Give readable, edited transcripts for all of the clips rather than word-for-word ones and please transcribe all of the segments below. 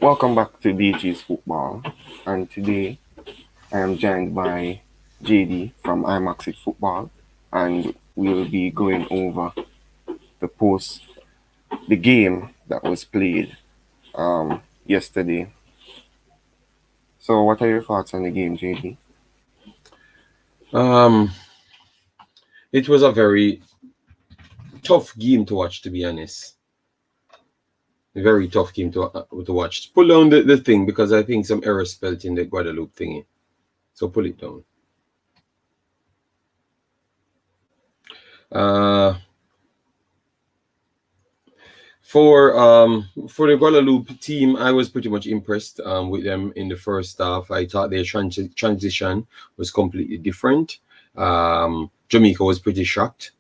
Welcome back to DG's Football, and today I am joined by JD from IMAXit Football, and we'll be going over the post, the game that was played yesterday. So, what are your thoughts on the game, JD? Um, it was a very tough game to watch, to be honest. A very tough game to watch. Pull down the thing because I think some error spelt in the Guadalupe thingy. So pull it down. Uh, for the Guadalupe team, I was pretty much impressed with them in the first half. I thought their transition was completely different. Jamaica was pretty shocked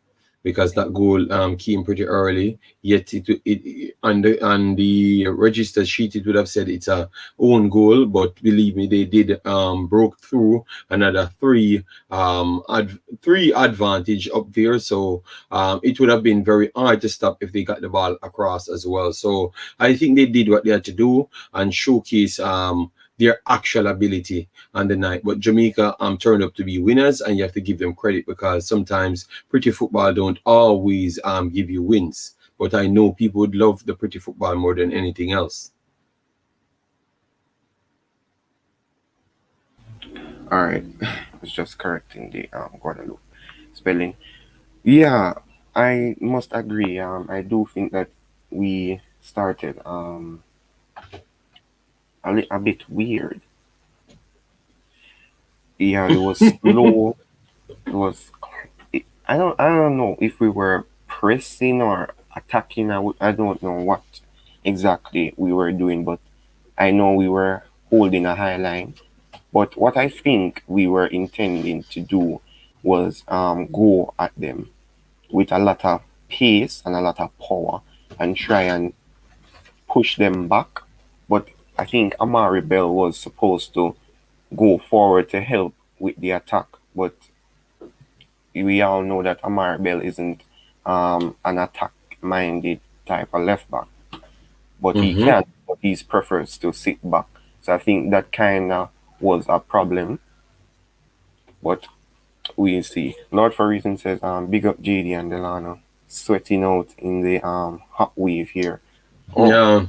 because that goal came pretty early. Yet it on the register sheet it would have said it's a own goal, but believe me, they did broke through another three advantage up there. So it would have been very hard to stop if they got the ball across as well. So I think they did what they had to do and showcase their actual ability on the night. But Jamaica turned up to be winners, and you have to give them credit because sometimes pretty football don't always give you wins. But I know people would love the pretty football more than anything else. All right, I was just correcting the Guadalupe spelling. Yeah, I must agree. I do think that we started a bit weird. Yeah, it was slow. It was. I don't know if we were pressing or attacking. I don't know what exactly we were doing, but I know we were holding a high line. But what I think we were intending to do was go at them with a lot of pace and a lot of power and try and push them back. But I think Amari Bell was supposed to go forward to help with the attack, but we all know that Amari Bell isn't an attack-minded type of left back, but he Mm-hmm. can. But he prefers to sit back. So I think that kind of was a problem. But we see. Lord for Reason says, big up JD and Delano, sweating out in the hot wave here. Oh, Yeah.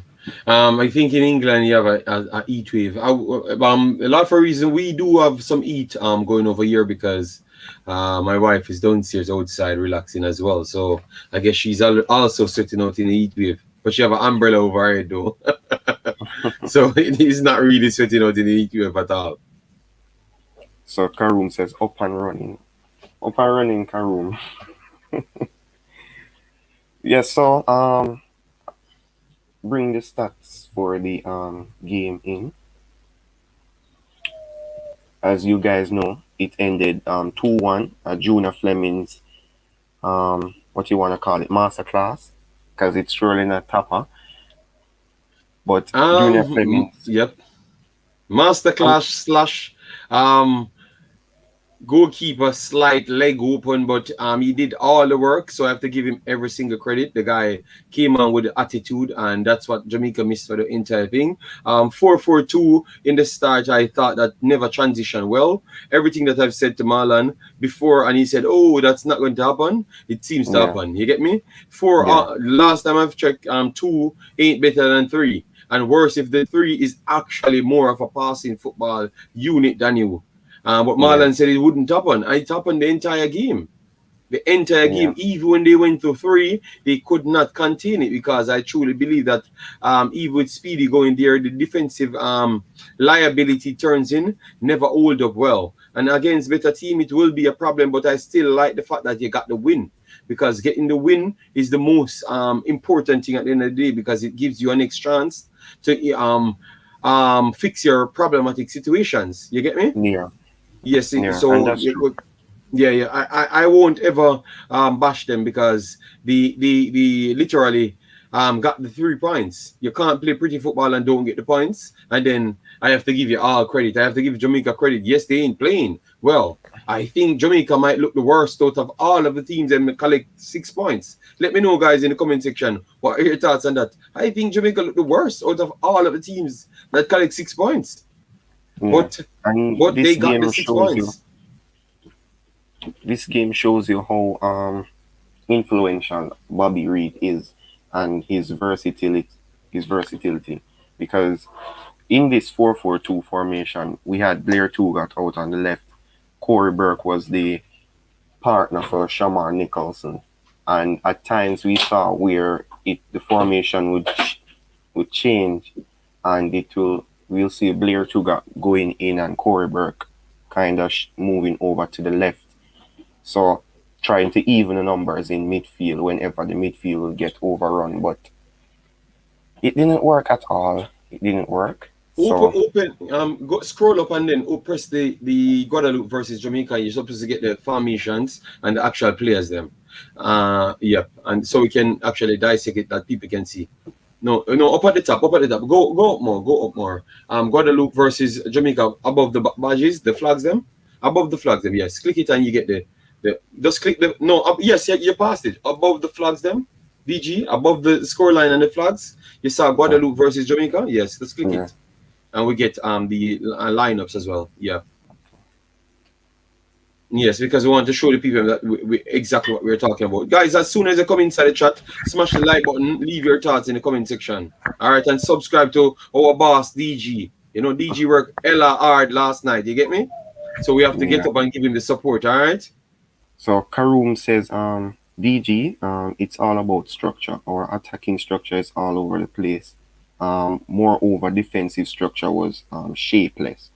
I think in England you have a heat wave. A lot for a reason we do have some heat going over here because my wife is downstairs outside relaxing as well. So I guess she's also sitting out in the heat wave. But she have an umbrella over her head though. So it is not really sweating out in the heat wave at all. so Karoom says, up and running. Up and running, Karoom. Yes, so bring the stats for the game in. As you guys know, it ended 2-1. Junior Fleming's what you want to call it, masterclass, because it's surely not Tapper, but Junior Fleming's. Yep. Masterclass slash um goalkeeper slight leg open, but he did all the work, so I have to give him every single credit. The guy came on with the attitude, and that's what Jamaica missed for the entire thing. 4-4-2 in the start, I thought that never transitioned well. Everything that I've said to Marlon before, and he said, oh, that's not going to happen, it seems to Yeah, happen. You get me? For yeah, last time I've checked, 2 ain't better than 3, and worse if the 3 is actually more of a passing football unit than you. But yeah, Marlon said it wouldn't happen. It happened the entire game. The entire yeah, game, even when they went to 3, they could not contain it because I truly believe that even with Speedy going there, the defensive liability turns in, never hold up well. And against better team, it will be a problem, but I still like the fact that you got the win because getting the win is the most important thing at the end of the day because it gives you an next chance to fix your problematic situations. You get me? yeah, Yes, yeah, and so that's true. yeah. I won't ever bash them because the literally got the 3 points. You can't play pretty football and don't get the points. And then I have to give you all credit. I have to give Jamaica credit. Yes, they ain't playing well. I think Jamaica might look the worst out of all of the teams and collect 6 points. Let me know, guys, in the comment section. What are your thoughts on that? I think Jamaica look the worst out of all of the teams that collect 6 points. Yeah. But And but they got the 6 points. this game shows you how influential Bobby Reed is and his versatility because in this 4-4-2 formation we had Blair Tugat out on the left. Corey Burke was the partner for Shaman Nicholson, and at times we saw where the formation would change, and we'll see Blair Tuga going in and Corey Burke kind of moving over to the left. So trying to even the numbers in midfield whenever the midfield will get overrun, but it didn't work at all. It didn't work. So Go scroll up and then press the Guadalupe versus Jamaica. You're supposed to get the formations and the actual players them. Yep, and so we can actually dissect it that people can see. No, up at the top, up at the top. Go up more, go up more. Guadalupe versus Jamaica above the badges, the flags them, above the flags them. Yes, click it and you get the just click the no up. Yes, you passed it above the flags them. DG above the scoreline and the flags. You saw Guadalupe versus Jamaica. Yes, let's click it. And we get the lineups as well. Yeah. Yes, because we want to show the people that we exactly what we're talking about. Guys, as soon as you come inside the chat, smash the like button, leave your thoughts in the comment section. All right, and subscribe to our boss, DG. You know, DG worked hella hard last night. You get me? So we have to get up and give him the support, all right? So Karoom says, DG, it's all about structure. Our attacking structure is all over the place. Moreover, defensive structure was shapeless.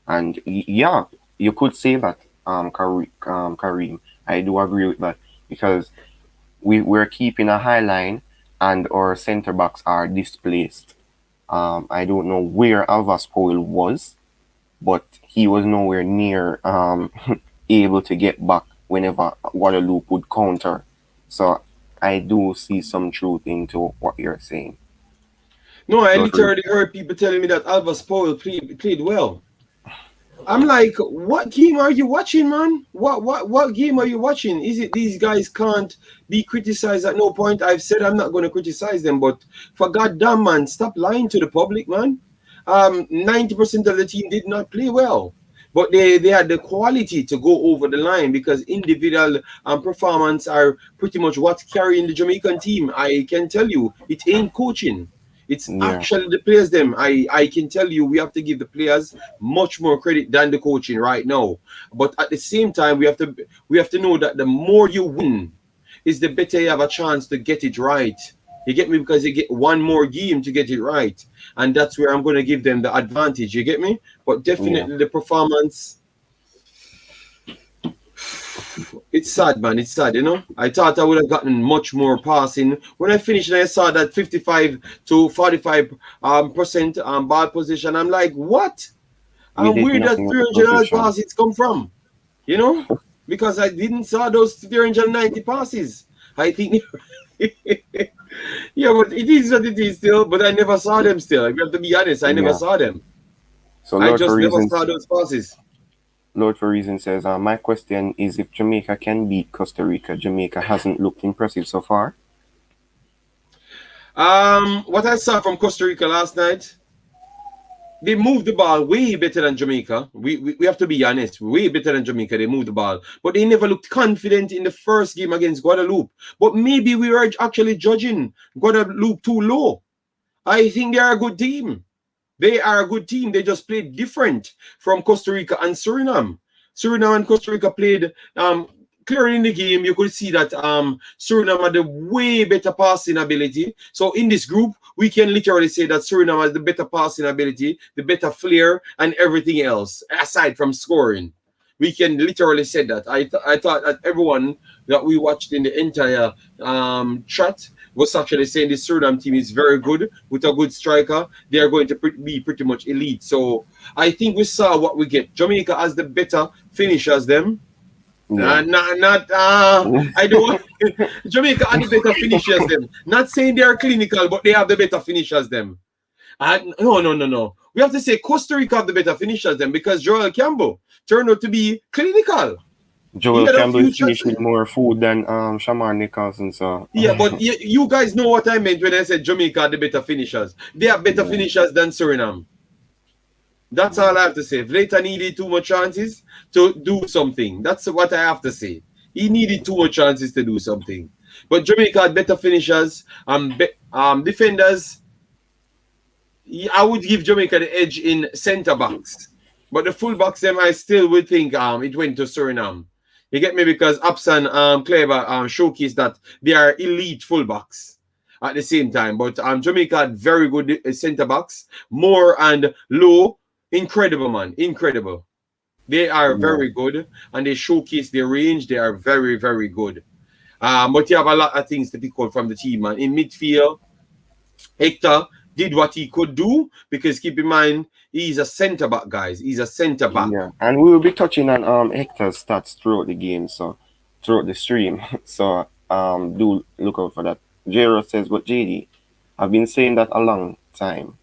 And yeah, you could say that, Kareem. I do agree with that because we're keeping a high line and our centre backs are displaced. I don't know where Alvas Powell was, but he was nowhere near able to get back whenever Guadalupe would counter. So I do see some truth into what you're saying. No, I literally heard people telling me that Alvas Powell played well. I'm like, what game are you watching, man? What game are you watching? Is it these guys can't be criticized at no point? I've said I'm not going to criticize them, but for goddamn, man, stop lying to the public, man. 90% of the team did not play well, but they had the quality to go over the line because individual performance are pretty much what's carrying the Jamaican team. I can tell you, it ain't coaching. It's actually the players them. I can tell you we have to give the players much more credit than the coaching right now. But at the same time, we have to know that the more you win, is the better you have a chance to get it right. You get me? Because you get one more game to get it right. And that's where I'm going to give them the advantage. You get me? But definitely the performance, it's sad, man. It's sad, you know. I thought I would have gotten much more passing. When I finished, I saw that 55 to 45 percent ball position. I'm like, what? Where does 300 passes come from? You know, because I didn't saw those 390 passes. I think, yeah, but it is what it is still. But I never saw them still. I have to be honest. I never saw them. So I just never saw those passes. Lord for Reason says, my question is if Jamaica can beat Costa Rica. Jamaica hasn't looked impressive so far. What I saw from Costa Rica last night, they moved the ball way better than Jamaica. We have to be honest, way better than Jamaica. They moved the ball, but they never looked confident in the first game against Guadalupe. But maybe we were actually judging Guadalupe too low. I think they are a good team. They are a good team. They just played different from Costa Rica and Suriname. Suriname and Costa Rica played clearly in the game. You could see that Suriname had a way better passing ability. So in this group, we can literally say that Suriname has the better passing ability, the better flair, and everything else, aside from scoring. We can literally say that. I thought that everyone that we watched in the entire chat was actually saying this Suriname team is very good with a good striker. They are going to be pretty much elite. So I think we saw what we get. Jamaica has the better finishers them. Yeah. Not I don't. Jamaica are the better finishers them. Not saying they are clinical, but they have the better finishers them. No. We have to say Costa Rica have the better finishers them because Joel Campbell turned out to be clinical. He Joel had a Campbell few is shots. finished with more food than Shaman Nicholson, so Yeah, but you guys know what I meant when I said Jamaica are the better finishers. They have better yeah, finishers than Suriname. That's all I have to say. If Later needed too much chances to do something. That's what I have to say. He needed too much chances to do something. But Jamaica had better finishers, defenders. I would give Jamaica the edge in centre backs. But the full backs, them, I still would think it went to Suriname. You get me? Because Upson Clever showcased that they are elite fullbacks at the same time. But Jamaica had very good centre backs, Moore and Low. Incredible, man. Incredible. They are yeah, very good and they showcase their range. They are very, very good. But you have a lot of things to pick up from the team, man. In midfield, Hector did what he could do because keep in mind, he's a centre back, guys. He's a centre back. yeah. And we will be touching on Hector's stats throughout the game, so throughout the stream. So do look out for that. Jero says, but JD, I've been saying that a long time.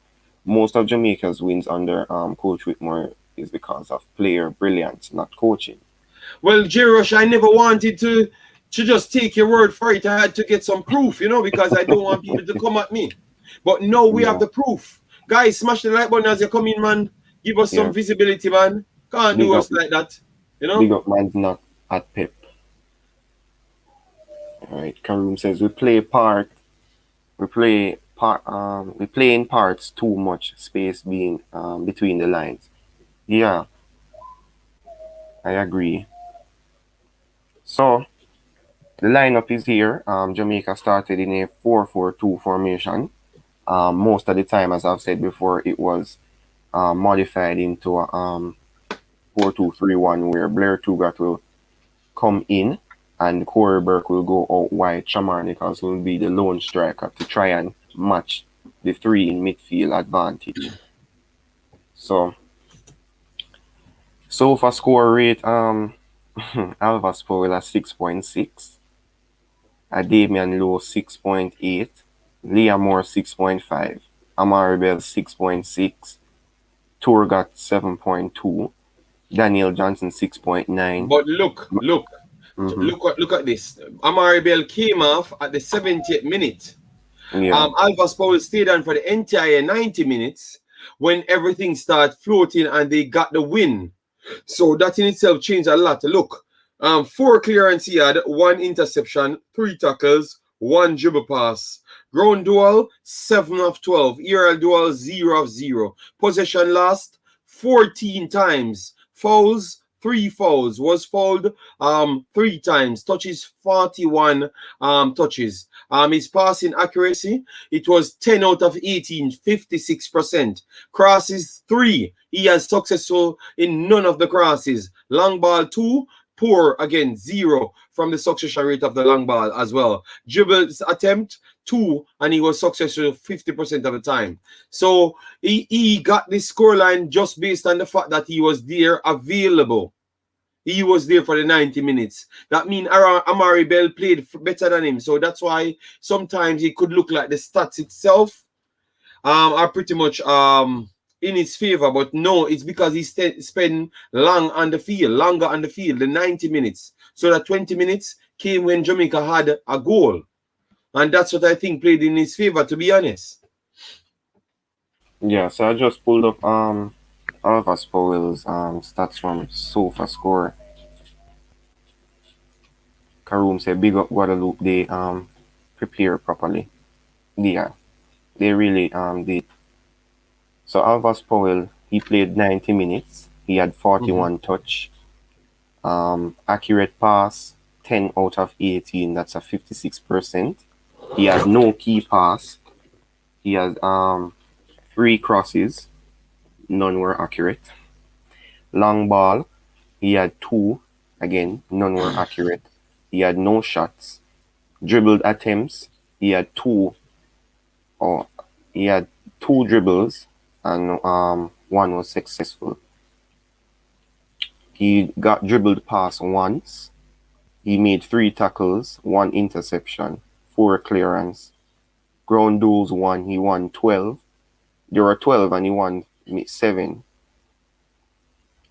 Most of Jamaica's wins under Coach Whitmore is because of player brilliance, not coaching. Well, J-Rush, I never wanted to just take your word for it. I had to get some proof, because I don't want people to come at me. But now we have Yeah, the proof. Guys, smash the like button as you come in, man. Give us some yeah. visibility, man. Can't Big do up, us like that. You know? big up, man's not at Pep. All right. Karoom says we play in parts too much space being between the lines. Yeah, I agree. So the lineup is here. Jamaica started in a 4-4-2 formation. Most of the time, as I've said before, it was modified into a 4-2-3-1 where Blair Tugat will come in and Corey Burke will go out wide. Shaman Nicholson will be the lone striker to try and match the three in midfield advantage. So far score rate Alva Spoiler 6.6, a Damian Lowe 6.8, Liam Moore 6.5, Amari Bell 6.6, Turgot 7.2, Daniel Johnson 6.9. But look, Mm-hmm. look at this. Amari Bell came off at the 70th minute. Yeah, Alvas Paul stayed on for the entire 90 minutes when everything started floating and they got the win. So that in itself changed a lot. Look, 4 clearance he had, 1 interception, 3 tackles, 1 dribble pass. Ground duel, 7 of 12. Aerial duel, 0 of 0. Possession lost 14 times. Fouls, 3 fouls. Was fouled 3 times. Touches, 41 touches. His passing accuracy, it was 10 out of 18, 56%. Crosses, 3. He has successful in none of the crosses. Long ball, 2. Poor, again, 0 from the succession rate of the long ball as well. Dribbles attempt, 2, and he was successful 50% of the time. So he got this scoreline just based on the fact that he was there available. He was there for the 90 minutes. That means Amari Bell played better than him. So that's why sometimes it could look like the stats itself are pretty much in his favor. But no, it's because he spent longer on the field, the 90 minutes. So that 20 minutes came when Jamaica had a goal. And that's what I think played in his favor, to be honest. yeah. So I just pulled up Alva Powell's stats from SofaScore. Karoom said big up Guadalupe, they prepare properly. Yeah, they really did. So Alvas Powell, he played 90 minutes. He had 41 touch. Accurate pass, 10 out of 18. That's a 56%. He had no key pass. He had 3 crosses. None were accurate. Long ball, he had 2. Again, none were accurate. He had no shots. Dribbled attempts, he had 2. Oh, he had 2 dribbles and 1 was successful. He got dribbled past once. He made 3 tackles, 1 interception, 4 clearance. Ground duels won. He won 12. There were 12 and he won 7.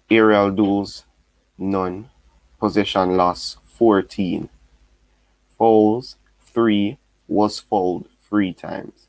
Aerial duels, none. Possession loss, 14. Fouls, 3. Was fouled 3 times.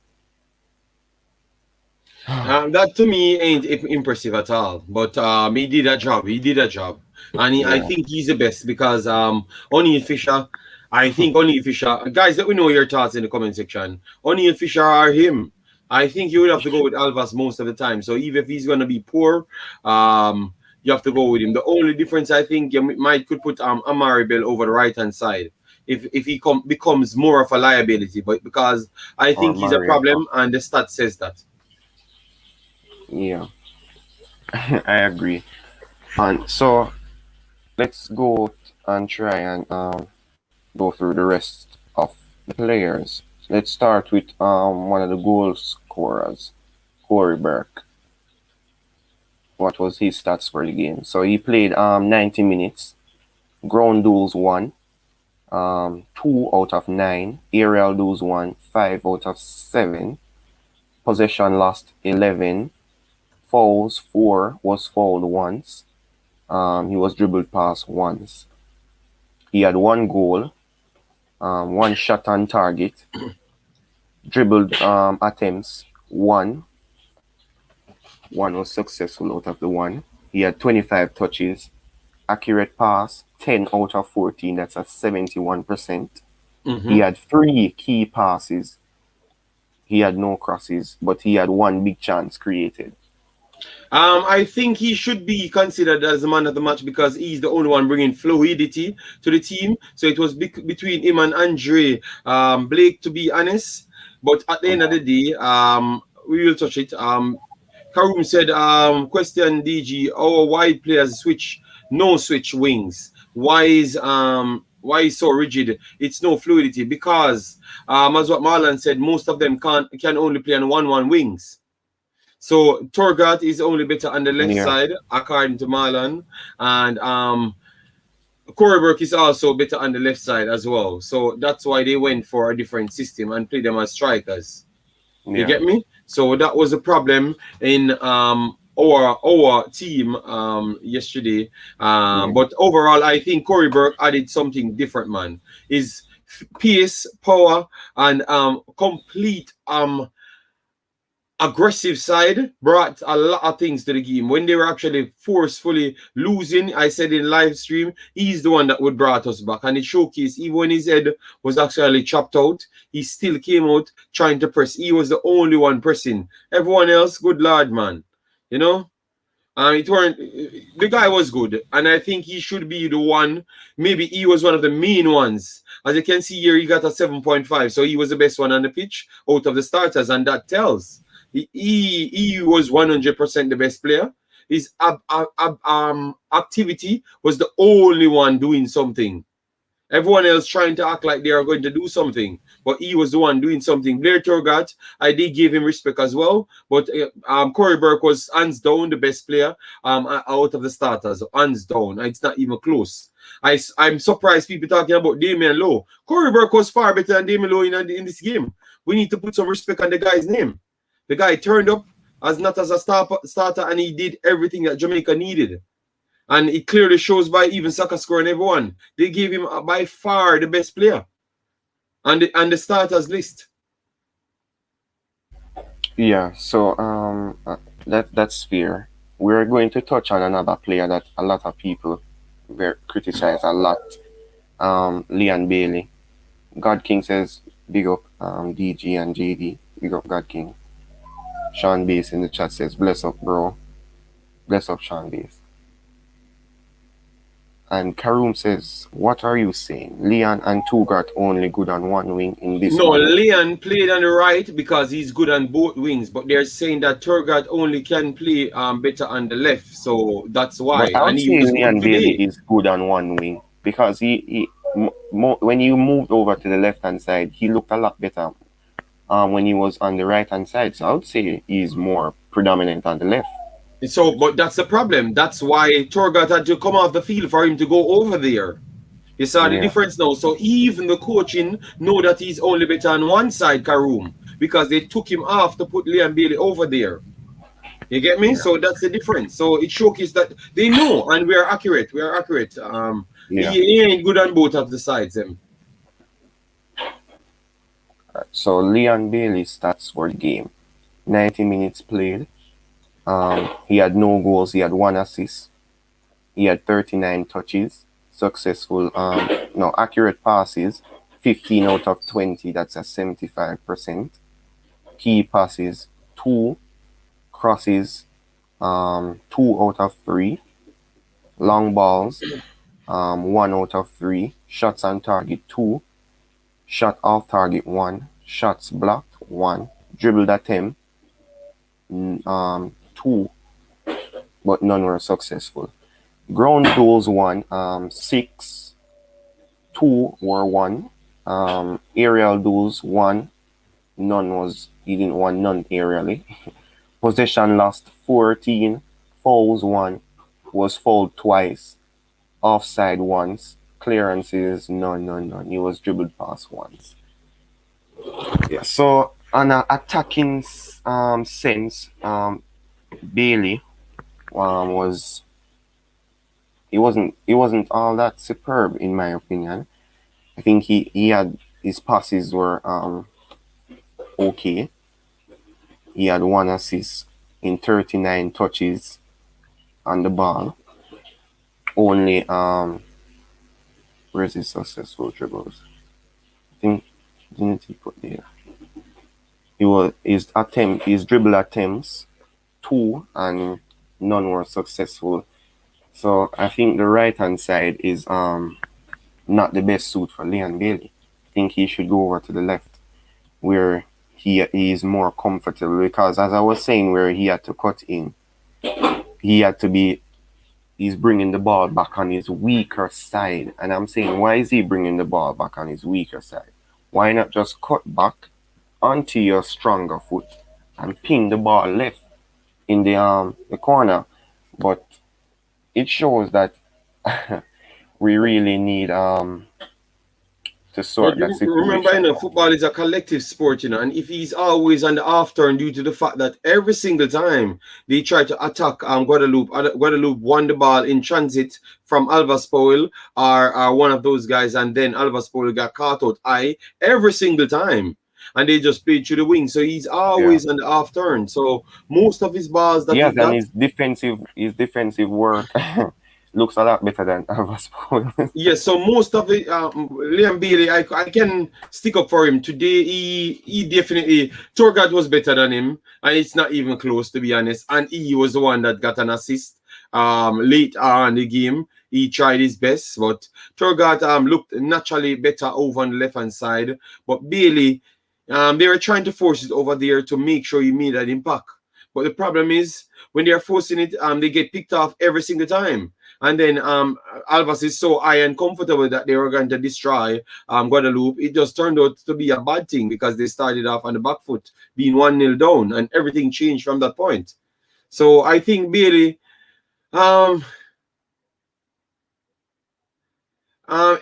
That to me ain't impressive at all. But he did a job. He did a job, and I Yeah. think he's the best because O'Neil Fisher. I think O'Neil Fisher. Guys, let me know your thoughts in the comment section. O'Neil Fisher or him. I think you would have to go with Alvas most of the time. So even if he's gonna be poor, you have to go with him. The only difference I think you might could put Amari Bell over the right hand side if he becomes more of a liability. But because I Or think he's a Mariota. problem, and the stat says that. Yeah. I agree. And so let's go and try and go through the rest of the players. Let's start with one of the goal scorers, Corey Burke. What was his stats for the game? So he played 90 minutes, ground duels 1, 2 out of 9, aerial duels 1, 5 out of 7, possession lost 11, fouls 4, was fouled once, he was dribbled past once. He had 1 goal, 1 shot on target, dribbled attempts 1. 1 was successful out of the 1. He had 25 touches, accurate pass 10 out of 14. That's at 71%. He had 3 key passes. He had no crosses, but he had 1 big chance created. I think he should be considered as the man of the match because he's the only one bringing fluidity to the team. So it was between him and Andre Blake, to be honest. But at the end of the day, we will touch it. Karum said, question DG, our wide players switch wings. Why is so rigid? It's no fluidity because as what Marlon said, most of them can only play on 1-1 wings. So Torgat is only better on the left Yeah. side, according to Marlon, and Corey Burke is also better on the left side as well. So that's why they went for a different system and played them as strikers. You Yeah. get me? So that was a problem in our team yesterday. Yeah. But overall, I think Corey Burke added something different, man. His pace, power, and complete aggressive side brought a lot of things to the game. When they were actually forcefully losing, I said in live stream, he's the one that would brought us back. And it showcased, even when his head was actually chopped out, he still came out trying to press. He was the only one pressing. Everyone else, good lord, man. You know? It weren't the guy was good, and I think he should be the one. Maybe he was one of the main ones. As you can see here, he got a 7.5, so he was the best one on the pitch out of the starters, and that tells. He was 100% the best player. His activity was the only one doing something. Everyone else trying to act like they are going to do something, but he was the one doing something. Blair Turgat, I did give him respect as well, but Corey Burke was hands down the best player out of the starters, hands down. It's not even close. I'm surprised people talking about Damian Lowe. Corey Burke was far better than Damian Lowe in this game. We need to put some respect on the guy's name. The guy turned up not as a starter, and he did everything that Jamaica needed. And it clearly shows by even soccer score and everyone. They gave him by far the best player on the starters list. Yeah. So that's fair. We're going to touch on another player that a lot of people were criticized a lot. Leon Bailey. God King says big up DG and JD. Big up God King. Sean Bass in the chat says bless up, bro. Bless up, Sean Bass. And Karoom says, what are you saying? Leon and Tugart only good on one wing in this No, manner? Leon played on the right because he's good on both wings, but they're saying that Turgat only can play better on the left, so that's why. But I And would he say was good Leon Bailey today. is good on one wing because when you moved over to the left hand side, he looked a lot better when he was on the right hand side. So I would say he's more predominant on the left. So, but that's the problem. That's why Turgat had to come off the field for him to go over there. You saw the Yeah, difference now. So even the coaching know that he's only better on one side, Karoom, because they took him off to put Liam Bailey over there. You get me? yeah, So that's the difference. So it showcases that they know and we are accurate. We are accurate. yeah. He ain't good on both of the sides. So Leon Bailey's stats for the game: 90 minutes played. He had no goals. He had one assist. He had 39 touches. Successful, no, accurate passes, 15 out of 20. That's a 75%. Key passes, two. Crosses, 2 out of 3. Long balls, 1 out of 3. Shots on target, 2. Shot off target, 1. Shots blocked, 1. Dribbled attempt, 2, but none were successful. Ground duels, 1. 6. 2 were 1. Aerial duels, 1. He didn't want none aerially. Possession lost, 14. Fouls, 1. Was fouled twice. Offside once. Clearances, none. He was dribbled past once. Yeah. So on an attacking sense, Bailey was he wasn't all that superb in my opinion. I think he had his passes were okay. He had one assist in 39 touches on the ball. Only where's his successful dribbles? I think didn't he put there? His dribble attempts 2 and none were successful. So I think the right hand side is not the best suit for Leon Bailey. I think he should go over to the left where he is more comfortable because as I was saying where he had to cut in, he had to be he's bringing the ball back on his weaker side. And I'm saying, why is he bringing the ball back on his weaker side? Why not just cut back onto your stronger foot and ping the ball left in the corner? But it shows that we really need to But sort that remember, situation out. football is a collective sport, and if he's always on the off turn due to the fact that every single time they try to attack Guadalupe, Guadalupe won the ball in transit from Alva Spoil or one of those guys, and then Alva Spoil got caught out every single time. And they just played through the wing. So he's Yeah. always on the off turn. So most of his balls that he Yes, and got. his defensive work looks a lot better than Alva's. Yes, so most of it, Liam Bailey, I can stick up for him today. He definitely Torgat was better than him, and it's not even close to be honest. And he was the one that got an assist late on the game. He tried his best, but Torgat looked naturally better over on the left hand side. But Bailey, they were trying to force it over there to make sure he made an impact. But the problem is when they are forcing it, they get picked off every single time. And then Alvas is so high and comfortable that they were going to destroy Guadalupe. It just turned out to be a bad thing because they started off on the back foot, being 1-0 down, and everything changed from that point. So I think Bailey,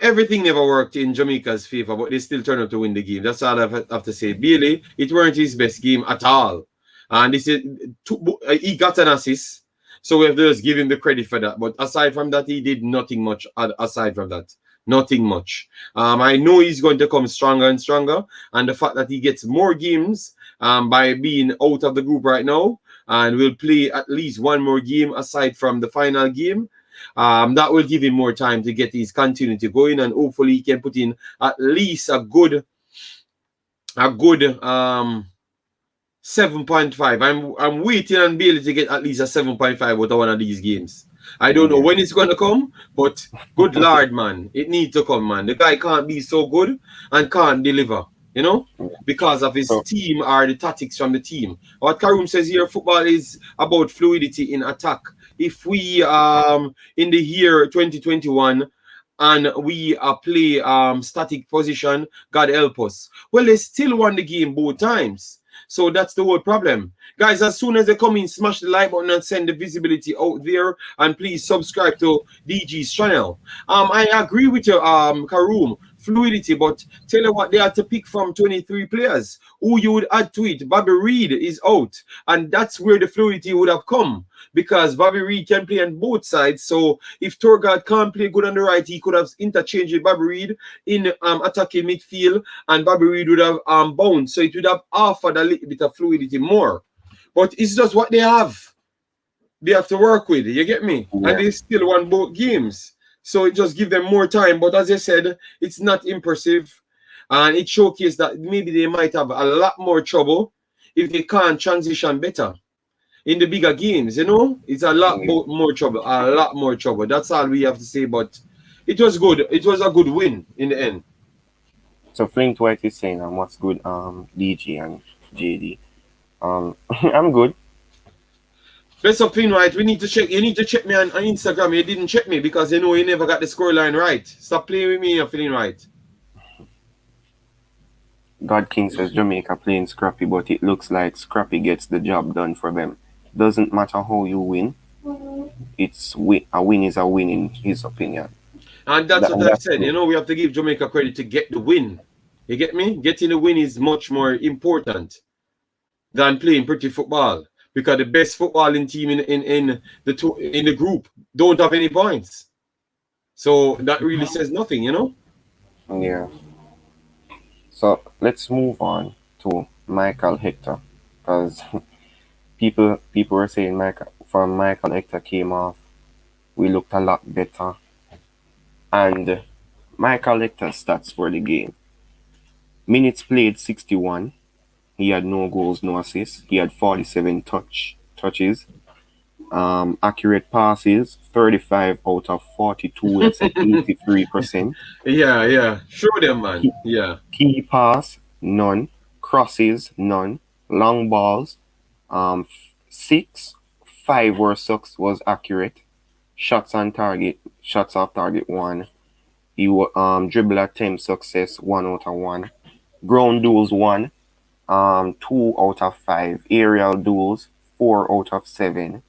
everything never worked in Jamaica's favor, but they still turned out to win the game. That's all I have to say. Bailey, it weren't his best game at all. And this is he got an assist. So we have to just give him the credit for that. But aside from that, he did nothing much. Aside from that, nothing much. I know he's going to come stronger and stronger. And the fact that he gets more games by being out of the group right now, and will play at least one more game aside from the final game. That will give him more time to get his continuity going, and hopefully he can put in at least a good 7.5. I'm waiting on Bailey to get at least a 7.5 out of one of these games. I don't know Yeah. when it's going to come, but good Lord, man, it needs to come, man. The guy can't be so good and can't deliver, because of his So team or the tactics from the team. What Karoom says here, football is about fluidity in attack. If we in the year 2021 and we play static position, God help us. Well, they still won the game both times. So that's the whole problem. Guys, as soon as they come in, smash the like button and send the visibility out there. And please subscribe to DG's channel. I agree with you, Karoom. Fluidity, but tell you what, they had to pick from 23 players. Who you would add to it? Bobby Reed is out. And that's where the fluidity would have come. Because Bobby Reed can play on both sides. So if Torgard can't play good on the right, he could have interchanged with Bobby Reed in attacking midfield, and Bobby Reed would have bounced. So it would have offered a little bit of fluidity more. But it's just what they have. They have to work with. You get me? Yeah. And they still won both games. So it just give them more time. But as I said, it's not impressive. And it showcased that maybe they might have a lot more trouble if they can't transition better in the bigger games, you know? It's a lot more trouble. A lot more trouble. That's all we have to say. But it was good. It was a good win in the end. So Flint White is saying, what's good, DG and JD. I'm good. Best of Flint White, we need to check. You need to check me on Instagram. You didn't check me because you know you never got the scoreline right. Stop playing with me, Flint White. God King says Jamaica playing scrappy, but it looks like scrappy gets the job done for them. Doesn't matter how you win. A win is a win in his opinion. And that's what I've said. You know, we have to give Jamaica credit to get the win. You get me? Getting the win is much more important than playing pretty football. Because the best footballing team in the group don't have any points. So that really says nothing, you know? Yeah. So let's move on to Michael Hector. Because people were saying Michael Hector came off, we looked a lot better. And Michael Hector's stats for the game. Minutes played 61. He had no goals, no assists. He had 47 touches. Accurate passes, 35 out of 42. That's 83%. Yeah. Show them, man. Yeah. Key pass, none. Crosses, none. Long balls, 6. 5 was accurate. Shots off target, 1. He dribble attempt success, 1 out of 1. Ground duels, 1. 2 out of 5. Aerial duels, 4 out of 7.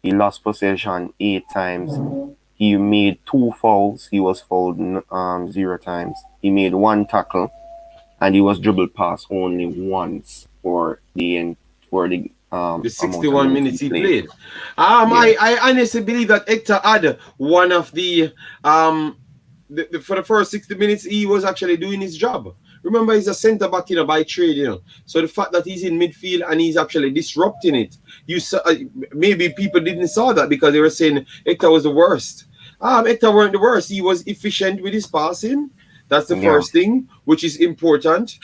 He lost possession 8 times. He made 2 fouls. He was fouled 0 times. He made 1 tackle, and he was dribbled past only once for the 61 minutes he played. I honestly believe that Hector had one of the for the first 60 minutes he was actually doing his job. Remember, he's a centre back, by trade, So the fact that he's in midfield and he's actually disrupting it, maybe people didn't saw that because they were saying Hector was the worst. Hector weren't the worst. He was efficient with his passing. That's the first thing, which is important.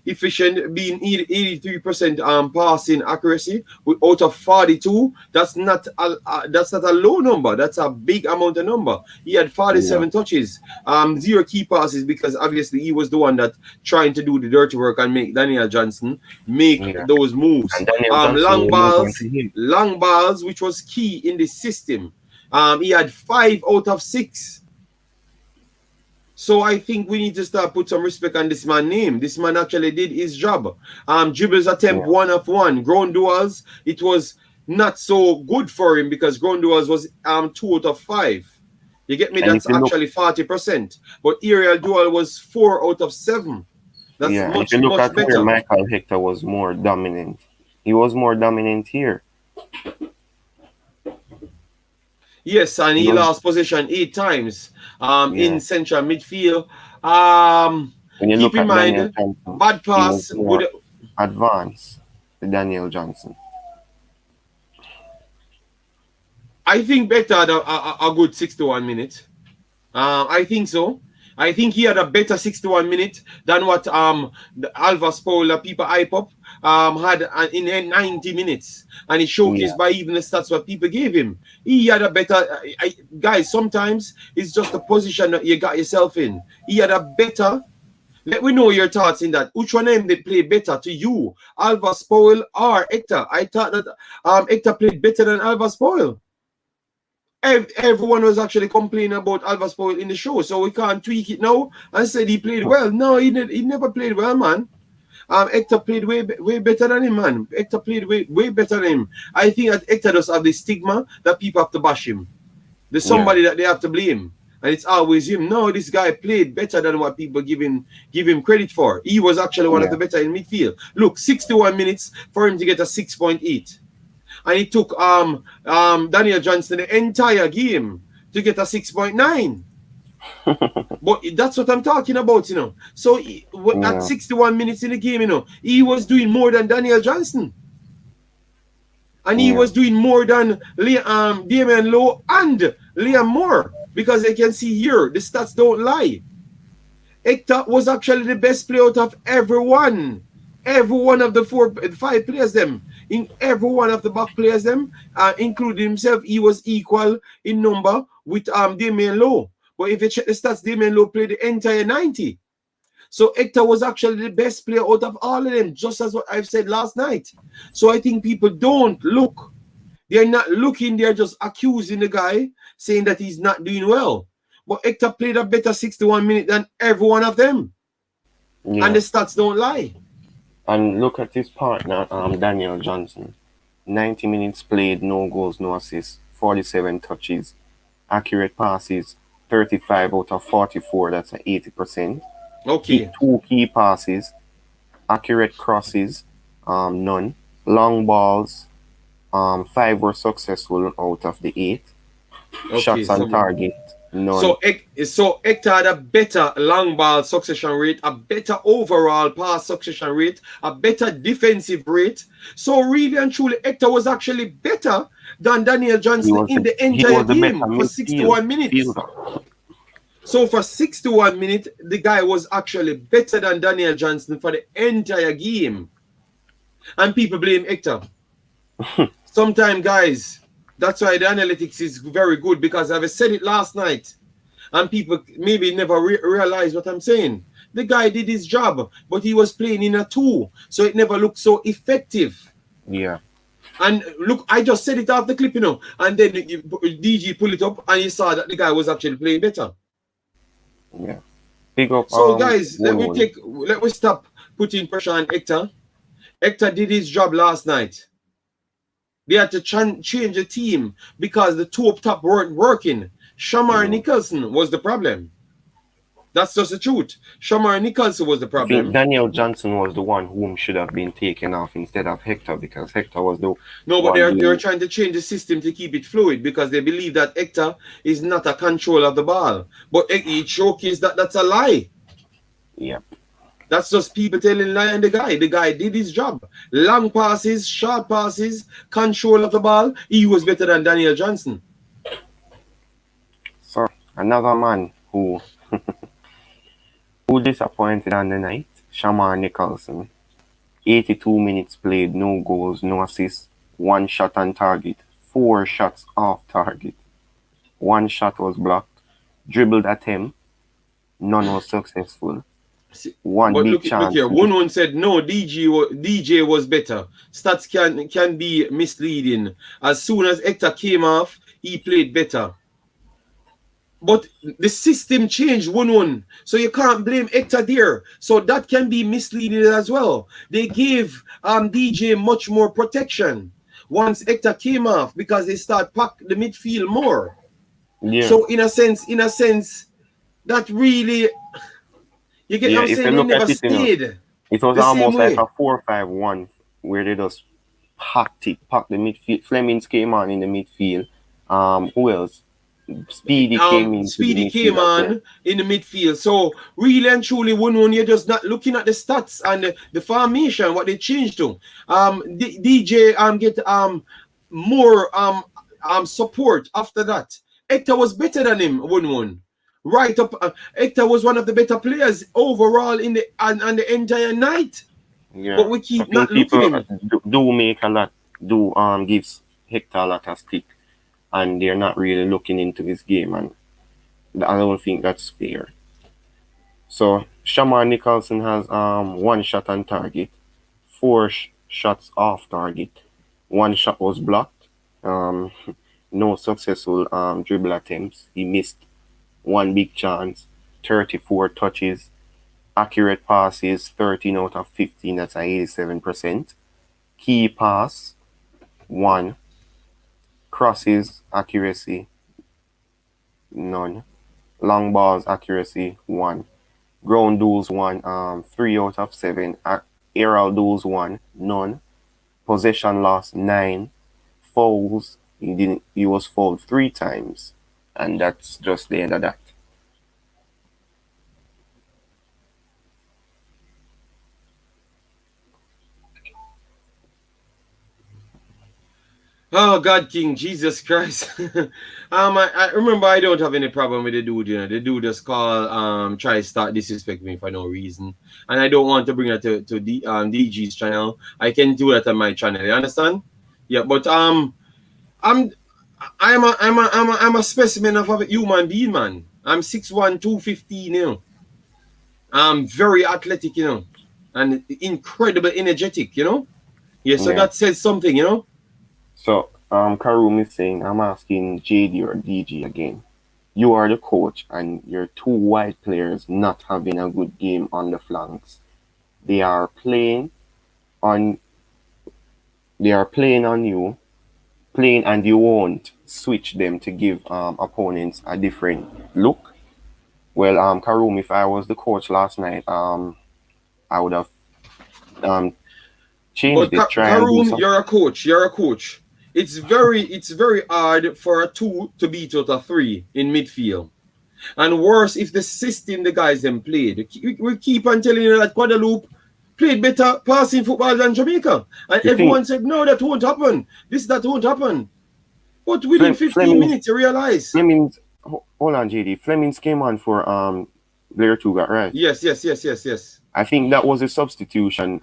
Efficient, being 83% passing accuracy out of 42. That's not a low number. That's a big amount of number. He had 47 touches, 0 key passes because obviously he was the one that trying to do the dirty work and make Daniel Johnson make those moves. Long balls, which was key in the system. He had 5 out of 6. So I think we need to start put some respect on this man's name. This man actually did his job. Dribbles attempt 1 of 1. Ground duels, it was not so good for him because ground duels was 2 out of 5. You get me? And that's actually 40%. But aerial duel was 4 out of 7. That's much, if you look at better. Where Michael Hector was more dominant. He was more dominant here. Yes, and he lost possession 8 times in central midfield. When you keep look in at mind, bad pass would advance to Daniel Johnson. I think Becker had a good 61 minutes. I think so. I think he had a better 61 minutes than what the Alvas Paul people hype up had in 90 minutes. And it showcased by even the stats what people gave him. He had a better... guys, sometimes it's just the position that you got yourself in. He had a better... Let me know your thoughts in that. Which one of them they play better to you? Alvas Powell or Hector? I thought that Hector played better than Alvas Powell. Everyone was actually complaining about Alvas Powell in the show, so we can't tweak it now and say he played well. No, he never played well, man. Hector played way better than him, man. Hector played way better than him. I think that Hector does have the stigma that people have to bash him. There's Yeah. somebody that they have to blame, and it's always him. No, this guy played better than what people give him credit for. He was actually one of Yeah. the better in midfield. Look, 61 minutes for him to get a 6.8, and it took Daniel Johnson the entire game to get a 6.9. But that's what I'm talking about, So at Yeah. 61 minutes in the game, he was doing more than Daniel Johnson. And he Yeah. was doing more than Damian Lowe and Liam Moore. Because I can see here, the stats don't lie. Hector was actually the best player out of everyone. Every one of the 5 players, them. In every one of the back players, them, including himself, he was equal in number with Damian Lowe. But if you check the stats, Damian Lowe played the entire 90. So Hector was actually the best player out of all of them, just as what I've said last night. So I think people don't look. They're not looking, they're just accusing the guy, saying that he's not doing well. But Hector played a better 61 minutes than every one of them. And Yeah. the stats don't lie. And look at his partner, Daniel Johnson. 90 minutes played, no goals, no assists, 47 touches, accurate passes, 35 out of 44, that's an 80%. Okay. 2 key passes, accurate crosses, none. Long balls, 5 were successful out of the 8. Okay. Shots on target, none. So Hector had a better long ball succession rate, a better overall pass succession rate, a better defensive rate. So really and truly, Hector was actually better than Daniel Johnson in the He entire was the better game for 61 minutes. midfielder. So for 61 minutes, the guy was actually better than Daniel Johnson for the entire game. And people blame Hector. Sometimes, guys, that's why the analytics is very good, because I've said it last night. And people maybe never realize what I'm saying. The guy did his job, but he was playing in a 2. So it never looked so effective. Yeah. And look, I just said it off the clip, And then DG pull it up and you saw that the guy was actually playing better. Yeah. Big up. So guys, let One. me stop putting pressure on Hector. Hector did his job last night. They had to change the team because the 2 up top weren't working. Shaman Nicholson was the problem. That's just the truth. Shaman Nicholson was the I think problem. Daniel Johnson was the one whom should have been taken off instead of Hector, because Hector was the No, but one they're trying to change the system to keep it fluid, because they believe that Hector is not a control of the ball. But it showcased that that's a lie. Yeah. That's just people telling lie on the guy. The guy did his job. Long passes, short passes, control of the ball. He was better than Daniel Johnson. So another man who disappointed on the night, Shaman Nicholson. 82 minutes played, no goals, no assists, 1 shot on target, 4 shots off target. 1 shot was blocked, dribbled attempt, none was successful. 1 But big look chance. here. One said no. DJ was better. Stats can be misleading. As soon as Hector came off, he played better. But the system changed 1-1. So you can't blame Hector there. So that can be misleading as well. They gave DJ much more protection once Hector came off, because they start pack the midfield more. Yeah. So in a sense, that really, you get what I'm If saying? you They look never at it, stayed it was the same almost like way. a 4-5-1 where they just packed the midfield. Flemings came on in the midfield. Who else? Speedy came into the midfield Came as well. on in the midfield. So really and truly, 1-1, you're just not looking at the stats and the formation, what they changed to. DJ get more support after that. Hector was better than him 1-1. Right up, Hector was one of the better players overall in the entire night. Yeah. But we keep I not think looking people him. do make a lot, gives Hector a lot of stick, and they're not really looking into this game, and I don't think that's fair. So Shaman Nicholson has 1 shot on target, 4 shots off target. 1 shot was blocked. No successful dribble attempts. He missed 1 big chance. 34 touches. Accurate passes 13 out of 15, that's an 87%. Key pass 1. Crosses accuracy none. Long balls accuracy 1. Ground duels 1, 3 out of 7. Aerial duels 1, none. Possession loss 9. Fouls, he was fouled 3 times. And that's just the end of that. Oh God, King Jesus Christ! I remember I don't have any problem with the dude. You know, the dude just call try to start disrespect me for no reason, and I don't want to bring that to DG's channel. I can do that on my channel. You understand? Yeah, but I'm I'm a specimen of a human being, man. I'm 6'1", 215, you know. I'm very athletic, you know, and incredible energetic, you know. Yeah, so Yeah. that says something, you know. So, Karoom is saying, I'm asking JD or DG again. You are the coach, and your two white players not having a good game on the flanks. They are playing on. They are playing on you, playing, and you won't switch them to give opponents a different look. Well, Karoom, if I was the coach last night, I would have um changed But it, try and do Karoom, something. you're a coach. You're a coach. It's very hard for a 2 to beat out a 3 in midfield. And worse, if the system the guys them played, we keep on telling you that Guadalupe played better passing football than Jamaica, and You think everyone said no, that won't happen. That won't happen. But within 15 Fleming's minutes, you realize. Fleming's hold on, JD. Fleming's came on for Blair Tugat, right? Yes, yes, yes, yes, yes. I think that was a substitution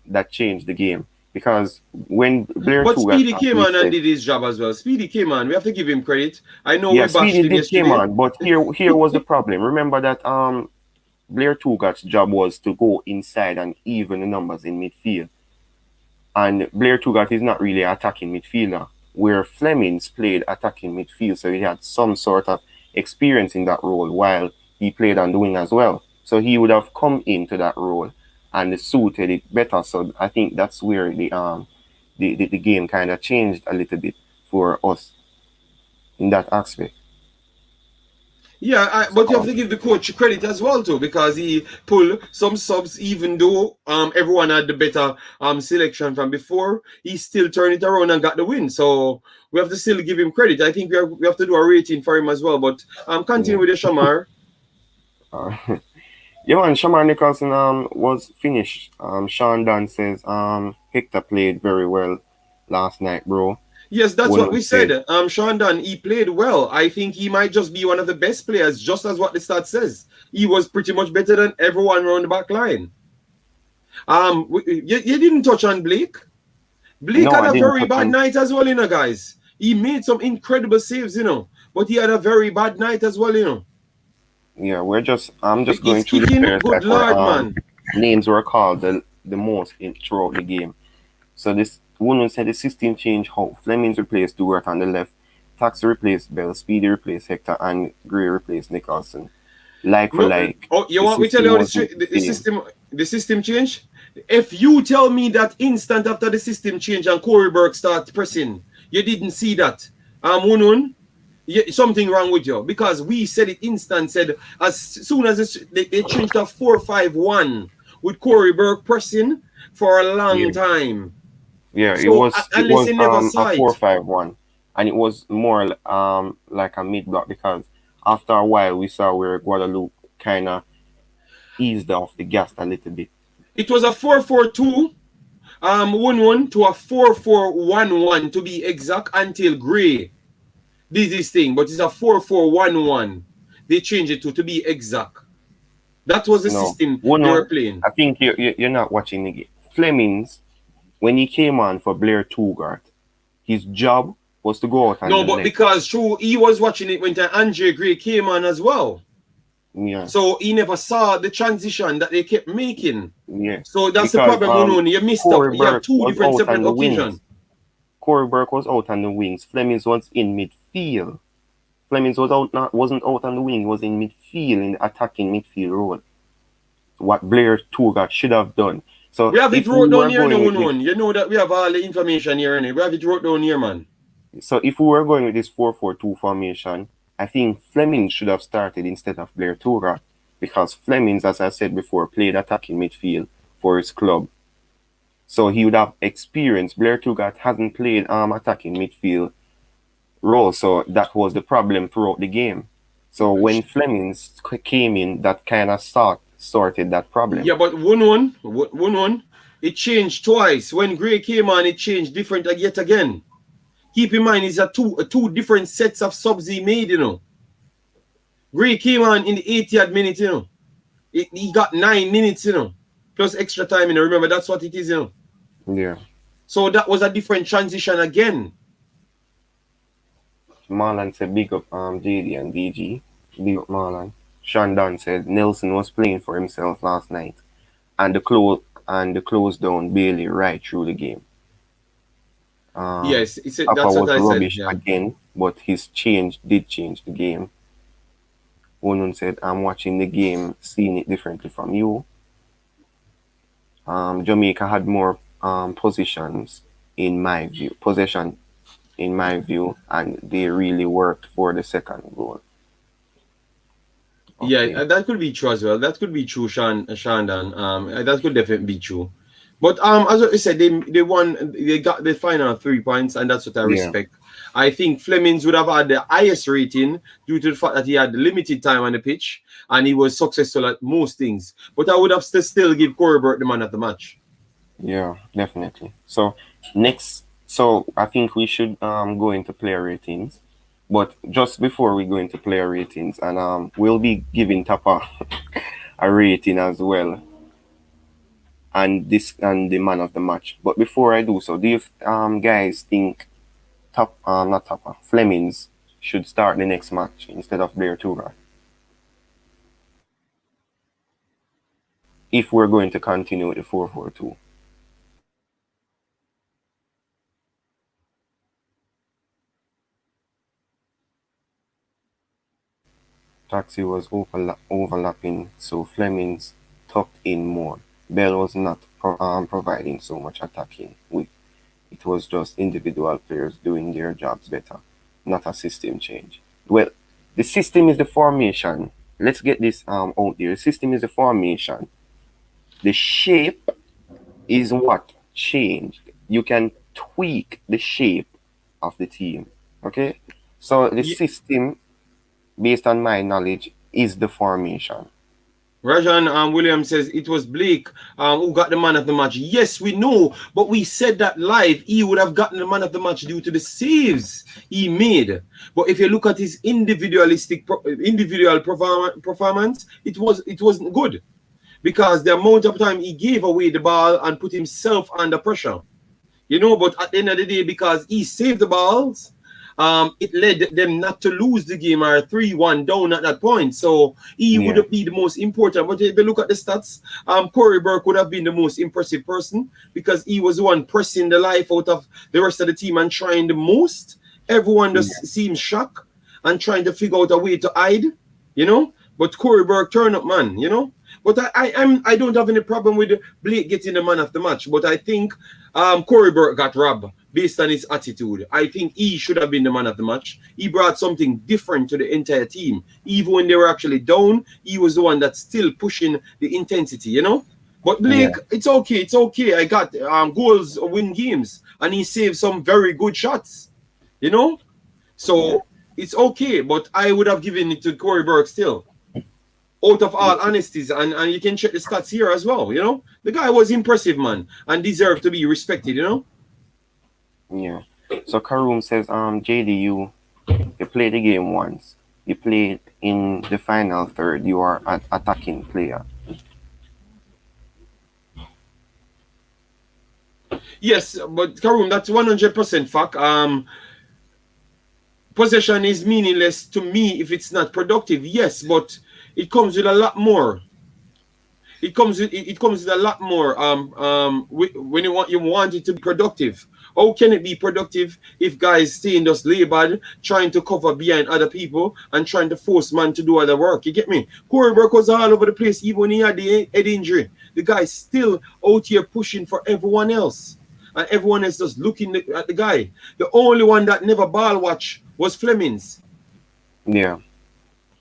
that changed the game because when Blair But Tugat, Speedy as came we on and said, did his job as well. Speedy came on. We have to give him credit. I know yeah, we bashed Speedy him did came yesterday. on, but here was the problem. Remember that Blair Tugat's job was to go inside and even the numbers in midfield, and Blair Tugat is not really an attacking midfielder. Where Flemings played attacking midfield, so he had some sort of experience in that role while he played on the wing as well. So he would have come into that role and suited it better. So I think that's where the game kind of changed a little bit for us in that aspect. Yeah, but you have So to give the coach credit as well too, because he pulled some subs, even though everyone had the better selection from before. He still turned it around and got the win. So we have to still give him credit. I think we have to do a rating for him as well. But continue yeah. with the Shamar. Uh, yeah, man, Shaman Nicholson was finished. Sean Dunn says Hector played very well last night, bro. Yes, that's what One we said said. Sean Dunn, he played well. I think he might just be one of the best players, just as what the stat says. He was pretty much better than everyone around the back line. You didn't touch on Blake. Blake no, had I a didn't very touch bad on. night as well, you know, guys. He made some incredible saves, you know, but he had a very bad night as well, you know. Yeah, I'm just It's going through the kicking, players good that were lord, man. names were called the most throughout the game. So this woman said the system change how Flemings replaced Duarte on the left, Tax replaced Bell, Speedy replaced Hector, and Gray replaced Nicholson. Like for No, like, oh, you the want me to tell system you how wasn't the same. the system change? If you tell me that instant after the system change and Corey Burke start pressing, you didn't see that. Unun, something wrong with you, because we said it instant. Said as soon as they changed to 4-5-1 with Corey Burke pressing for a long Yeah, time. yeah. It So was it unless was you never a saw it, 4-5-1, and it was more like a mid block because after a while we saw where Guadalupe kind of eased off the gas a little bit. it was a 4-4-2, 1-1 to a 4-4-1-1 to be exact, until Gray did this thing. But it's a 4-4-1-1. They changed it to be exact. That was the No, system one they were one. playing. I think you're not watching the game. Flemings, when he came on for Blair Tugart, his job was to go out on No, the but left. because true, he was watching it when Andre Gray came on as well. Yeah, So he never saw the transition that they kept making. yeah. So that's the Because problem, Unknown. You missed up. Corey You have Burke two was different out on separate the occasions. wings. Corey Burke was out on the wings. Flemings was in midfield. Flemings was out not wasn't out on the wing, was in midfield in the attacking midfield role. what Blair Tuga should have done. So We have it if we wrote down were here, going no with this, one. You know that we have all the information here, innit? We have it wrote down here, man. so if we were going with this 4-4-2 formation, I think Fleming should have started instead of Blair Tuga, because Flemings, as I said before, played attacking midfield for his club. So he would have experience. Blair Tugat hasn't played attacking midfield role, so that was the problem throughout the game. So when Flemings came in, that kind of sorted that problem. Yeah, but one, it changed twice. When Gray came on, it changed different yet again. Keep in mind, it's a two different sets of subs he made, you know. Gray came on in the 80th minute, you know. He got 9 minutes, you know, plus extra time, you know. Remember, that's what it is, you know. Yeah. So that was a different transition again. Marlon said big up JD and DG. Big up Marlon. Sean Dunn said Nelson was playing for himself last night, and the close down Bailey right through the game. Yes, Papa that's what was I said. rubbish Yeah. again, but his change did change the game. Unun said, I'm watching the game, seeing it differently from you. Jamaica had more possession in my view, and they really worked for the second goal. Okay. Yeah, that could be true as well. That could be true, Shandan. That could definitely be true. But as I said, they won. They got the final 3 points, and that's what I Yeah. respect. I think Flemings would have had the highest rating due to the fact that he had limited time on the pitch and he was successful at most things. But I would have still give Corey Burke the man of the match. Yeah, definitely. So I think we should go into player ratings. But just before we go into player ratings, and we'll be giving Tapa a rating as well, and the man of the match. But before I do so, do you guys think not Tapa Flemings should start the next match instead of Blair Tuga? If we're going to continue with the 4-4-2. Taxi was overlapping, so Flemings tucked in more. Bell was not providing so much attacking with. It was just individual players doing their jobs better, not a system change. Well, the system is the formation. Let's get this out there. The system is the formation. The shape is what changed. You can tweak the shape of the team. Okay? So the system, based on my knowledge, is the formation. Rajan Williams says it was Blake who got the man of the match. Yes, we know, but we said that live. He would have gotten the man of the match due to the saves he made. But if you look at his individual performance, it wasn't good because the amount of time he gave away the ball and put himself under pressure. You know, but at the end of the day, because he saved the balls, it led them not to lose the game or 3-1 down at that point. So he would have been the most important. But if you look at the stats, Corey Burke would have been the most impressive person because he was the one pressing the life out of the rest of the team and trying the most. Everyone just seemed shocked and trying to figure out a way to hide, you know. But Corey Burke turned up, man, you know. But I don't have any problem with Blake getting the man of the match. But I think Corey Burke got robbed based on his attitude. I think he should have been the man of the match. He brought something different to the entire team. Even when they were actually down, he was the one that's still pushing the intensity, you know? But Blake, it's okay. It's okay. I got goals win games. And he saved some very good shots, you know? So it's okay. But I would have given it to Corey Burke still. Out of all honesties, and you can check the stats here as well, you know? The guy was impressive, man, and deserved to be respected, you know? Yeah. So Karoom says, JDU, you played the game once. You played in the final third. You are an attacking player. Yes, but Karoom, that's 100% fact. Possession is meaningless to me if it's not productive. Yes, but it comes with a lot more. It comes with a lot more. When you want it to be productive. How can it be productive if guys stay in just labored, trying to cover behind other people and trying to force man to do other work? You get me? Corey Burke was all over the place, even when he had the head injury. The guy's still out here pushing for everyone else. And everyone is just looking at the guy. The only one that never ball watch was Flemings. Yeah.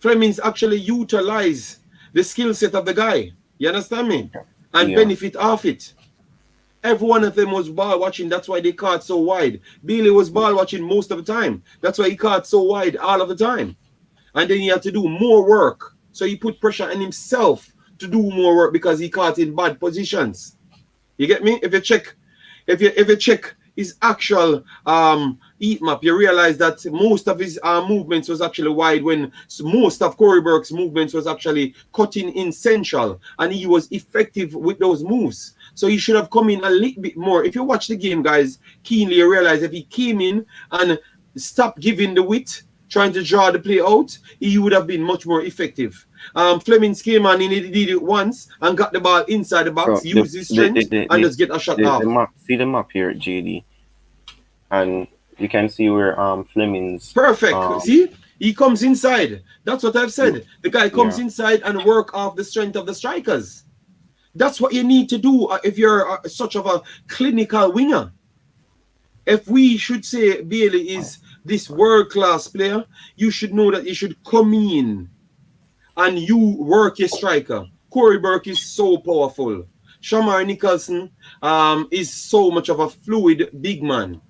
Flemings actually utilize the skill set of the guy. You understand me? And Yeah. benefit off it. Every one of them was ball watching. That's why they caught so wide. Bailey was ball watching most of the time. That's why he caught so wide all of the time. And then he had to do more work. So he put pressure on himself to do more work because he caught in bad positions. You get me? If you check his actual heat map, you realize that most of his movements was actually wide when most of Corey Burke's movements was actually cutting in central, and he was effective with those moves. So he should have come in a little bit more. If you watch the game, guys, keenly, you realize if he came in and stopped giving the width, trying to draw the play out, he would have been much more effective. Flemings came on and he did it once and got the ball inside the So box, used his strength, and just get a shot the off. map. See the map here, JD, and you can see where Fleming's Perfect. See, he comes inside. That's what I've said. The guy comes yeah. inside and work off the strength of the strikers. That's what you need to do if you're such of a clinical winger. If we should say Bailey is this world-class player, you should know that you should come in and you work your striker. Corey Burke is so powerful. Shaman Nicholson is so much of a fluid big man.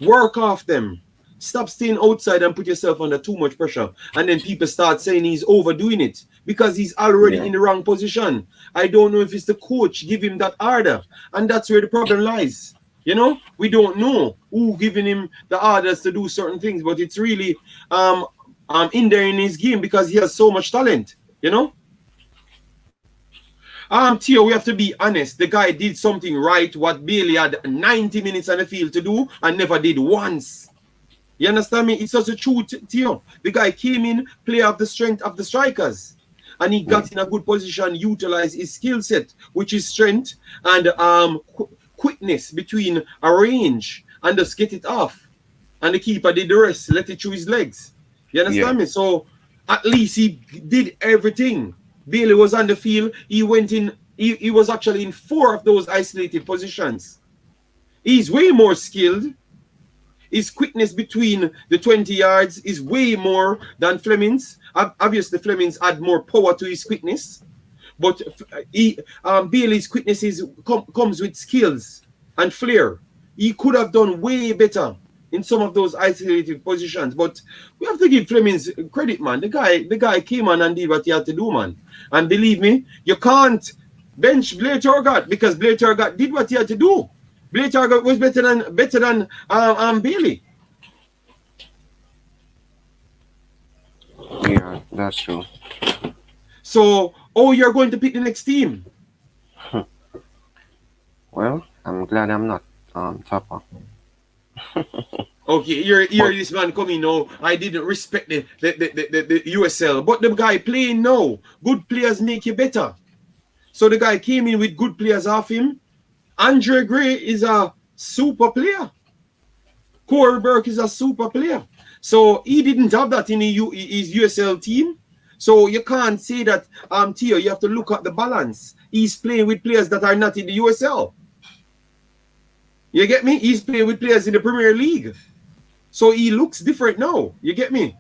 Work off them. Stop staying outside and put yourself under too much pressure. And then people start saying he's overdoing it because he's already in the wrong position. I don't know if it's the coach give him that order. And that's where the problem lies. You know, we don't know who giving him the orders to do certain things, but it's really in there in his game because he has so much talent, you know. Theo, we have to be honest. The guy did something right, what Bailey had 90 minutes on the field to do and never did once. You understand me? It's such a true, Theo. The guy came in, play off the strength of the strikers, and he got in a good position, utilized his skill set, which is strength and quickness between a range, and just get it off. And the keeper did the rest, let it through his legs. You understand me? So at least he did everything. Bailey was on the field. He went in. He was actually in 4 of those isolated positions. He's way more skilled. His quickness between the 20 yards is way more than Fleming's. Obviously, Fleming's had more power to his quickness. But Bailey's quickness comes with skills and flair. He could have done way better in some of those isolated positions. But we have to give Fleming's credit, man. The guy came on and did what he had to do, man. And believe me, you can't bench Blair Turgott because Blair Turgott did what he had to do. Blair Turgott was better than Bailey. Yeah, that's true. So, you're going to pick the next team. Well, I'm glad I'm not Topper. Okay, you're this man coming now. I didn't respect the USL, but the guy playing now. Good players make you better. So the guy came in with good players off him. Andre Gray is a super player. Corey Burke is a super player. So he didn't have that in his USL team. So you can't say that, Theo, you have to look at the balance. He's playing with players that are not in the USL. You get me? He's playing with players in the Premier League. So he looks different now. You get me?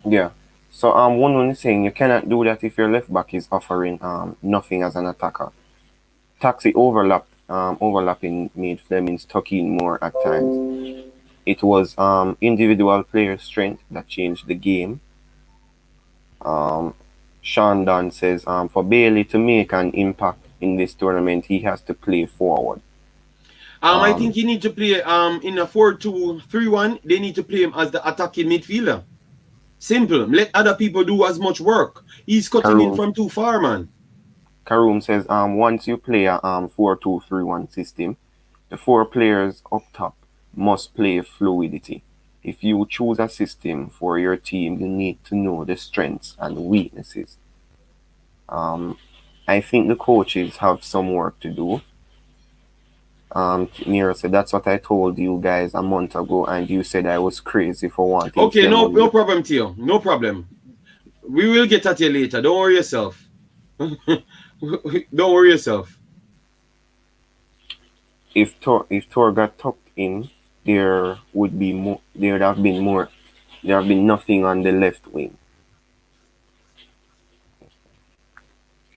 Yeah. So one is saying you cannot do that if your left back is offering nothing as an attacker. Taxi overlapping made Fleming's tuck in more at times. It was individual player strength that changed the game. Sean Dunn says for Bailey to make an impact in this tournament, he has to play forward. I think you need to play in a 4-2-3-1. They need to play him as the attacking midfielder. Simple. Let other people do as much work. He's cutting in from too far, man. Karoom says once you play a 4-2-3-1 system, the 4 players up top must play fluidity. If you choose a system for your team, you need to know the strengths and weaknesses. I think the coaches have some work to do. Nero said, that's what I told you guys a month ago, and you said I was crazy for wanting Okay, them no only. problem, Theo. No problem. We will get at you later. Don't worry yourself. Don't worry yourself. If Tor got tucked in, there would be more. There would have been more. There have been nothing on the left wing,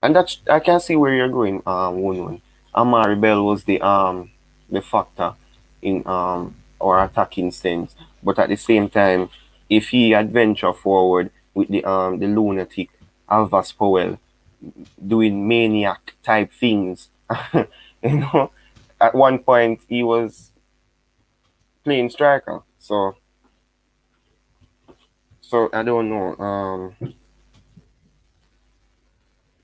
and that's I can see where you're going. One. Amari Bell was the factor in our attacking sense, but at the same time, if he had venture forward with the lunatic Alvas Powell doing maniac type things, you know, at one point he was playing striker. So I don't know.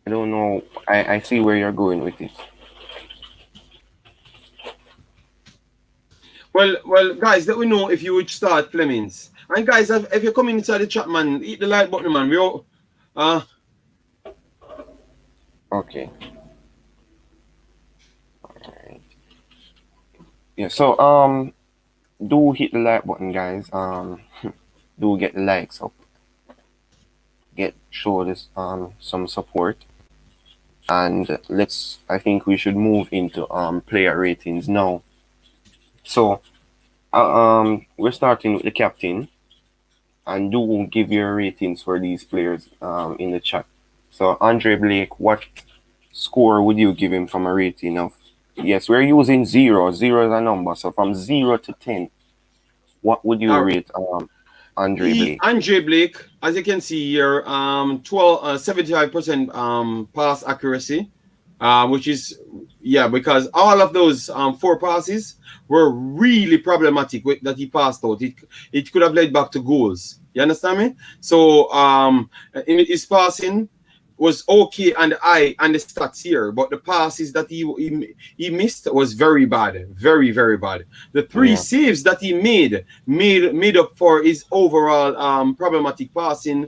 I don't know. I see where you're going with it. Well, guys, let me know if you would start Flemings. And guys, if you're coming inside the chat, man, hit the like button, man. We all, Okay. Alright. Yeah. So do hit the like button, guys. Do get the likes up. Show this some support. And I think we should move into player ratings now. So we're starting with the captain, and do give your ratings for these players in the chat. So Andre Blake, what score would you give him from a rating of? Yes, we're using zero. Zero is a number. So from 0 to 10, what would you all right. rate Andre Blake? Andre Blake, as you can see here, 75% pass accuracy, which is because all of those 4 passes were really problematic that he passed out. It could have led back to goals. You understand me? So in his passing was okay and the stats here, but the passes that he missed was very bad, very very bad. The three Yeah. saves that he made up for his overall problematic passing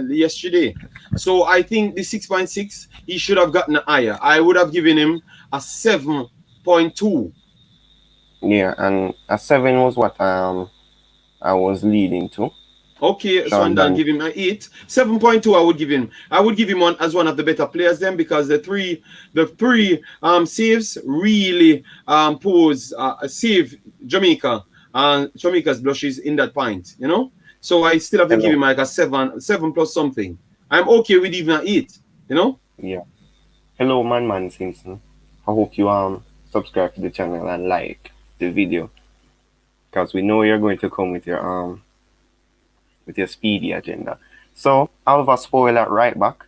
yesterday. So I think the 6.6 he should have gotten higher. I would have given him a 7.2. Yeah, and a 7 was what I was leading to. Okay, so Sean and then Dan. give him an 8. 7.2 I would give him. I would give him one as one of the better players then, because the three saves really pose save Jamaica and Jamaica's blushes in that point, you know? So I still have to give Hello. him like a 7 plus something. I'm okay with even an 8, you know? Yeah. Hello, Man Simpson. I hope you subscribe to the channel and like the video, because we know you're going to come with your speedy agenda. So Alva Spoil at right back.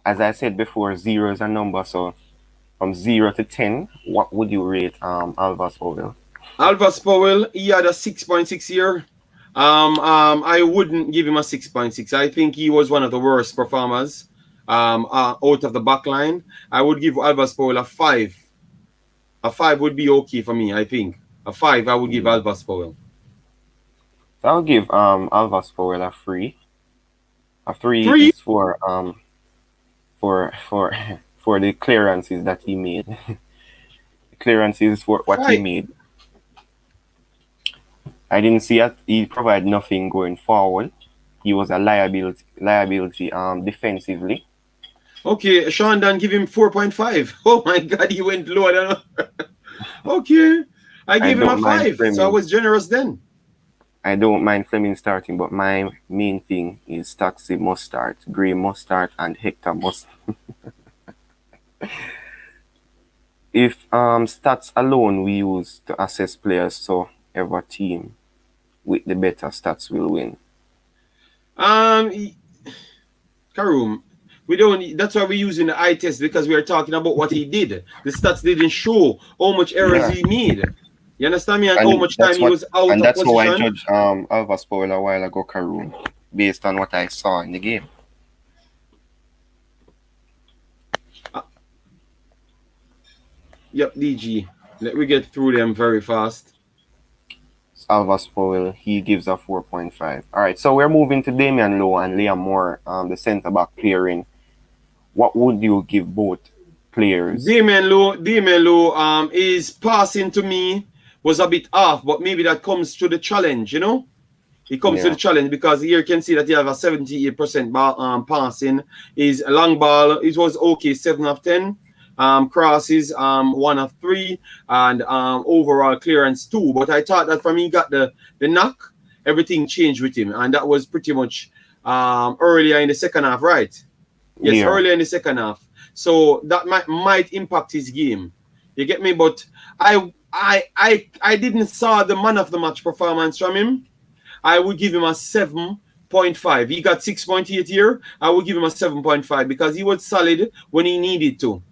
As I said before, zero is a number. So from 0 to 10, what would you rate Alva Spoil? Alvas Powell, he had a 6.6 here. I wouldn't give him a 6.6. I think he was one of the worst performers out of the back line. I would give Alvas Powell a 5. A 5 would be okay for me, I think. A 5 I would give Alvas Powell. So I'll give Alva Spoil a 3. A 3 3? is for for the clearances that he made. Clearances for what he 5. made. I didn't see that he provided nothing going forward. He was a liability defensively. Okay, Sean Dan give him 4.5. Oh my god, he went lower than Okay. I I gave him a don't mind 5. So I Fleming. was generous then. I don't mind Fleming starting, but my main thing is Taxi must start, Gray must start, and Hector must. If stats alone we use to assess players, so every team with the better stats will win. Um Karoom, we don't. That's why we're using the eye test, because we are talking about what he did. The stats didn't show how much errors Yeah, he made. You understand me? And how and much time he was out of that's how I position. judge Alva Spoil a while ago, Karoon, based on what I saw in the game. Uh, yep, DG. Let me get through them very fast. Alva Spoil, he gives a 4.5. All right, so we're moving to Damian Lowe and Liam Moore, the centre back pairing. What would you give both? players. Damian Lowe, his passing to me was a bit off, but maybe that comes to the challenge, you know? It comes to the Yeah, challenge because here you can see that he have a 78% passing. His long ball, it was okay, 7 of 10. Crosses, 1 of 3, and overall clearance 2. But I thought that from he got the knock, everything changed with him, and that was pretty much earlier in the second half, right? Yes, yeah, earlier in the second half. So that might impact his game. You get me? But I didn't saw the man of the match performance from him. I would give him a 7.5. He got 6.8 here. I would give him a 7.5 because he was solid when he needed to.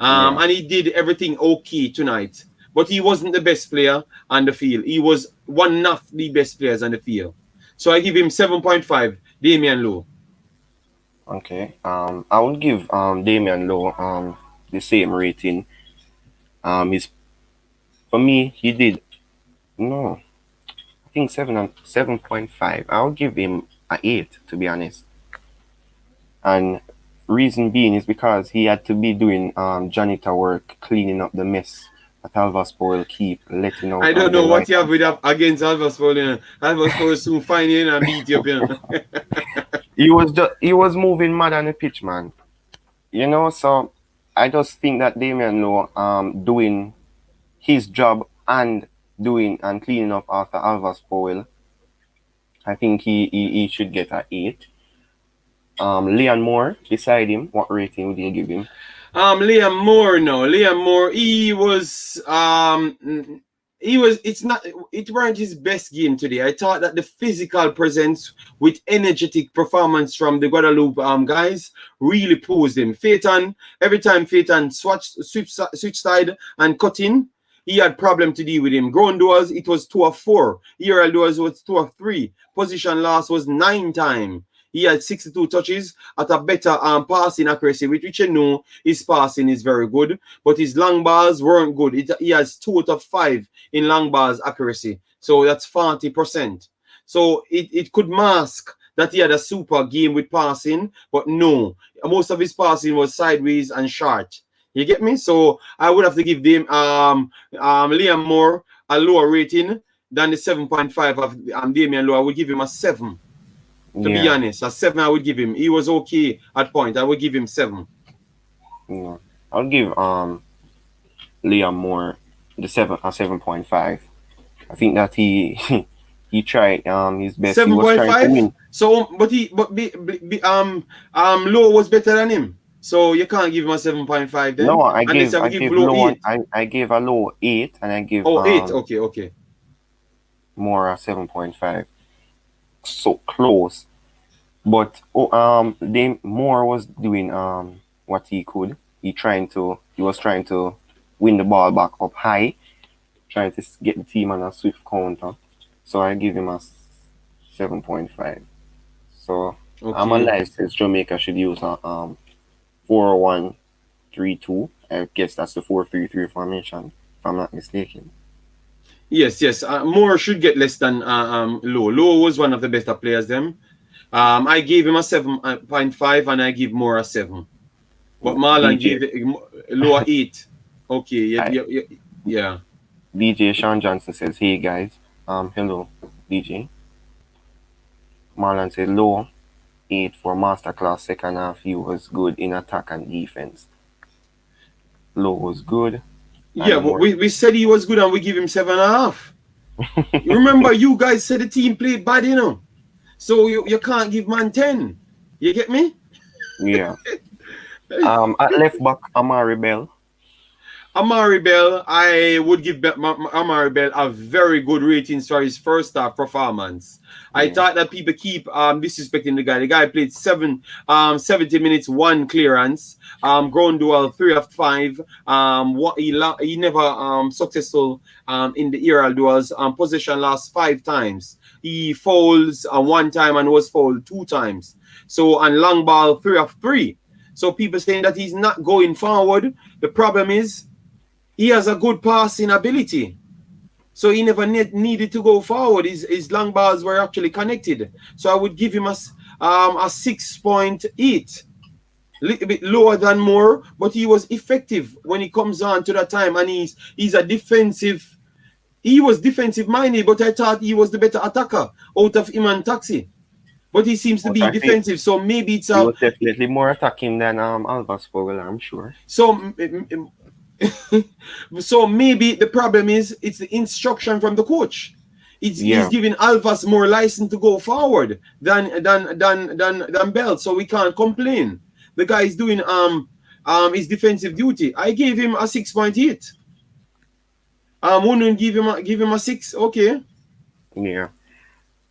yeah. And he did everything okay tonight. But he wasn't the best player on the field. He was one of the best players on the field. So I give him 7.5, Damian Lowe. Okay. I will give Damian Lowe the same rating. His for me he did no. I think 7.5. I'll give him a 8 to be honest. And reason being is because he had to be doing janitor work, cleaning up the mess that Alvaspor keep letting out I don't on the know what right you have hand. with against Alvaspor. Alvaspor soon find you and beat you up. You know? He was moving mad on the pitch, man. You know, so I just think that Damian Lowe doing his job and doing and cleaning up after Alvaspor. I think he should get a 8. Leon Moore beside him, what rating would you give him? Liam Moore, no. Liam Moore, it's not, it weren't his best game today. I thought that the physical presence with energetic performance from the Guadalupe guys really posed him. Phaeton, every time Phaeton switch side and cut in, he had problem to deal with him. Ground doors, it was 2 of 4. ERL doors was 2 of 3. Position loss was 9 times. He had 62 touches at a better passing accuracy, which you know his passing is very good, but his long balls weren't good. He has 2 out of 5 in long balls accuracy, so that's 40%. So it could mask that he had a super game with passing, but no, most of his passing was sideways and short. You get me? So I would have to give them Liam Moore a lower rating than the 7.5 of Damian Lowe. I would give him a 7. To be Yeah, honest, a 7 I would give him. He was okay at point. I would give him 7. yeah. I'll give Leon Moore the 7.5. I think that he he tried his best. He was trying to 7.5. win. So, Low was better than him. So you can't give him a 7.5 No, then, unless I I would give gave Low low 8. I gave a low 8 and I give Oh, 8. Okay, okay. Moore a 7.5. So close. But they Moore was doing what he could. He was trying to win the ball back up high, trying to get the team on a swift counter. So I give him a 7.5. So I'm Okay. alive says Jamaica should use a 4-1-3-2. I guess that's the 4-3-3 formation, if I'm not mistaken. Yes, yes. Moore should get less than Low. Low was one of the better players them. I gave him a 7.5 and I give Moore a 7. But Marlon DJ gave it lower 8. Okay, I, yeah. DJ Sean Johnson says, "Hey guys, hello, DJ." Marlon said, "Low 8 for masterclass second half. He was good in attack and defense. Low was good, Yeah, and but more." we said he was good and we give him 7.5. You remember you guys said the team played bad, you know. So you can't give man 10. You get me? Yeah. At left back, Amari Bell. Amari Bell, I would give Amari Bell a very good rating for his first half performance. I Yeah. thought that people keep disrespecting the guy. The guy played 70 minutes, 1 clearance, ground duel 3 of 5. He never successful in the aerial duels. Possession lost 5 times. He fouls 1 time and was fouled 2 times. So on long ball 3 of 3. So people saying that he's not going forward. The problem is he has a good passing ability. So he never needed to go forward. His long balls were actually connected. So I would give him a 6.8. little bit lower than Moore, but he was effective when he comes on to that time, and he's a defensive. He was defensive minded, but I thought he was the better attacker out of him and Taxi. But he seems to But be I think defensive, so maybe it's he a was definitely more attacking than Alvas Vogel, I'm sure. so. So maybe the problem is it's the instruction from the coach. He's Yeah, giving Alvas more license to go forward than Bell, so we can't complain. The guy is doing his defensive duty. I gave him a 6.8. Wouldn't give him a 6. Okay. yeah.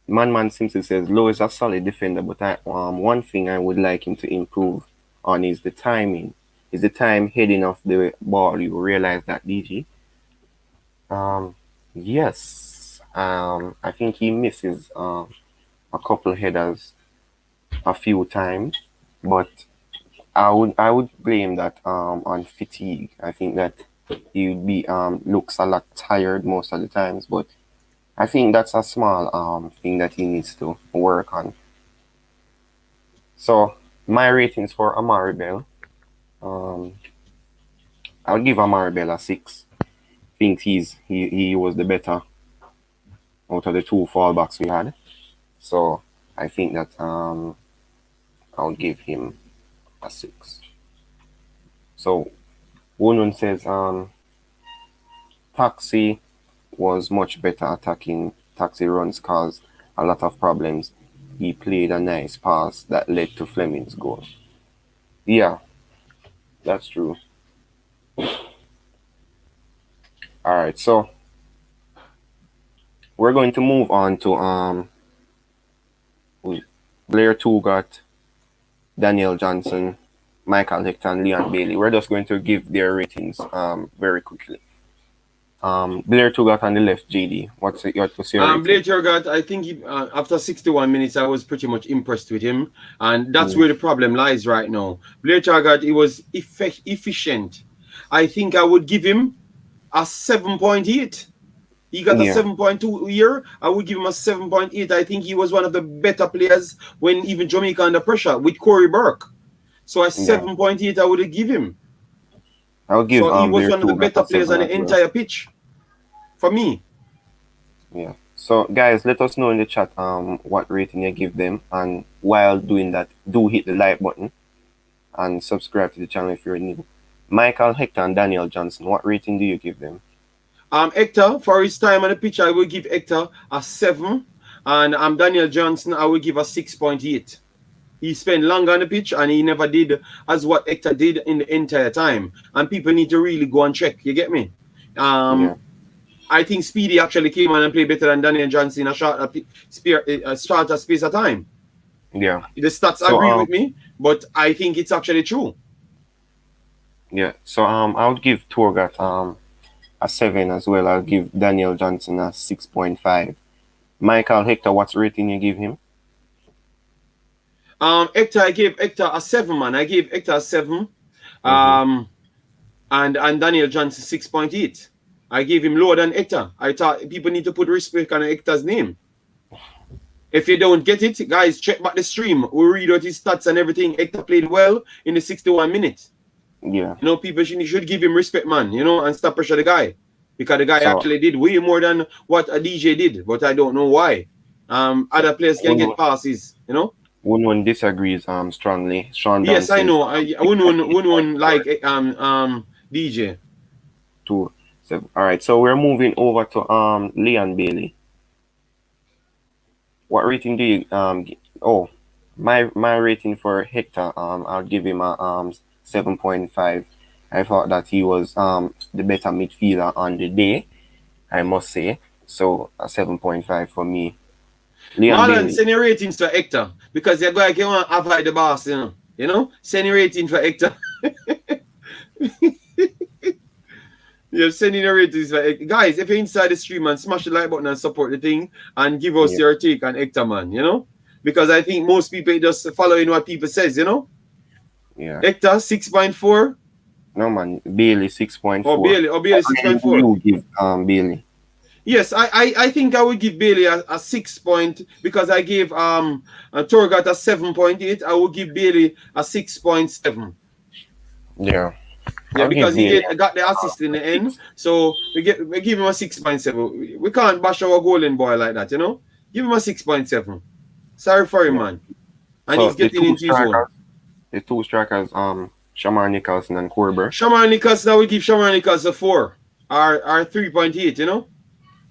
Man Simpson says Lowe is a solid defender, but one thing I would like him to improve on is the timing. Is the time heading off the ball. You realize that, DG? Um, yes. I think he misses a couple headers a few times, but I would blame that on fatigue. I think that he would be looks a lot tired most of the times, but I think that's a small thing that he needs to work on. So my ratings for Amari Bell, um, I'll give Amari Bell a 6. Think he was the better out of the two fallbacks we had. So I think that I'll give him a 6. So Wunun says Taxi was much better attacking. Taxi runs caused a lot of problems. He played a nice pass that led to Fleming's goal. Yeah, that's true. All right, so we're going to move on to Blair Tugat, Daniel Johnson, Michael Hector, and Leon Bailey. We're just going to give their ratings very quickly. Blair Tugat on the left, JD. What's your rating? Blake Turgot, I think after 61 minutes, I was pretty much impressed with him. And that's Mm, where the problem lies right now. Blake Turgot, he was efficient. I think I would give him a 7.8. He got a yeah, 7.2 here. I would give him a 7.8. I think he was one of the better players when even Jamaica under pressure with Corey Burke. So a yeah. 7.8 I would give him. I'll give So he was Blair one of the Tugat a better players 7 on as the well. entire pitch for me. Yeah. So guys, let us know in the chat what rating you give them, and while doing that, do hit the like button and subscribe to the channel if you're new. Michael Hector and Daniel Johnson, what rating do you give them? Hector, for his time on the pitch, I will give Hector a 7. And Daniel Johnson, I will give a 6.8. He spent longer on the pitch and he never did as what Hector did in the entire time. And people need to really go and check. You get me? Yeah, I think Speedy actually came on and played better than Daniel Johnson in a shorter space of time. yeah. The stats So agree with me, but I think it's actually true. yeah. So I would give Torgat a 7 as well. I'll give Daniel Johnson a 6.5. Michael Hector, what's rating you give him? Hector, I gave Hector a 7, man. I gave Hector a 7. Mm-hmm. And Daniel Johnson 6.8. I gave him lower than Hector. I thought people need to put respect on Hector's name. If you don't get it, guys, check back the stream. We read out his stats and everything. Hector played well in the 61 minutes. Yeah. People should give him respect, man, and stop pressure the guy. Because the guy So actually did way more than what a DJ did, but I don't know why. Other players can get passes. Wunwun disagrees strongly. Sean Dunn Yes, I says know. I wouldn't like DJ. 2. So, all right, so we're moving over to Leon Bailey. What rating do you oh, my rating for Hector, I'll give him a 7.5. I thought that he was the better midfielder on the day, I must say. So a 7.5 for me. Leon Marlon, Bailey. send your ratings for Hector because you're going to avoid the boss. Send your rating for Hector. You're sending your ratings for Hector. Guys, if you're inside the stream, and smash the like button and support the thing and give us Yeah, your take on Hector, man. Because I think most people just following what people says. yeah. Hector 6.4 No man, Bailey 6.4. or Bailey And then 6.4. you give Bailey. Yes, I think I would give Bailey a 6 point because I gave Torgat a 7.8. I would give Bailey a 6.7. Yeah, Yeah, I'll give because he Bailey got the assist in a the end. six. So we give him a 6.7. We can't bash our golden boy like that, you know? Give him a 6.7. Sorry for him, Yeah. man. And So he's getting into his own. the two strikers, Shaman Nicholson and Corey Burke. Shaman Nicholson, now we give Shaman Nicholson a 4. Our 3.8, you know?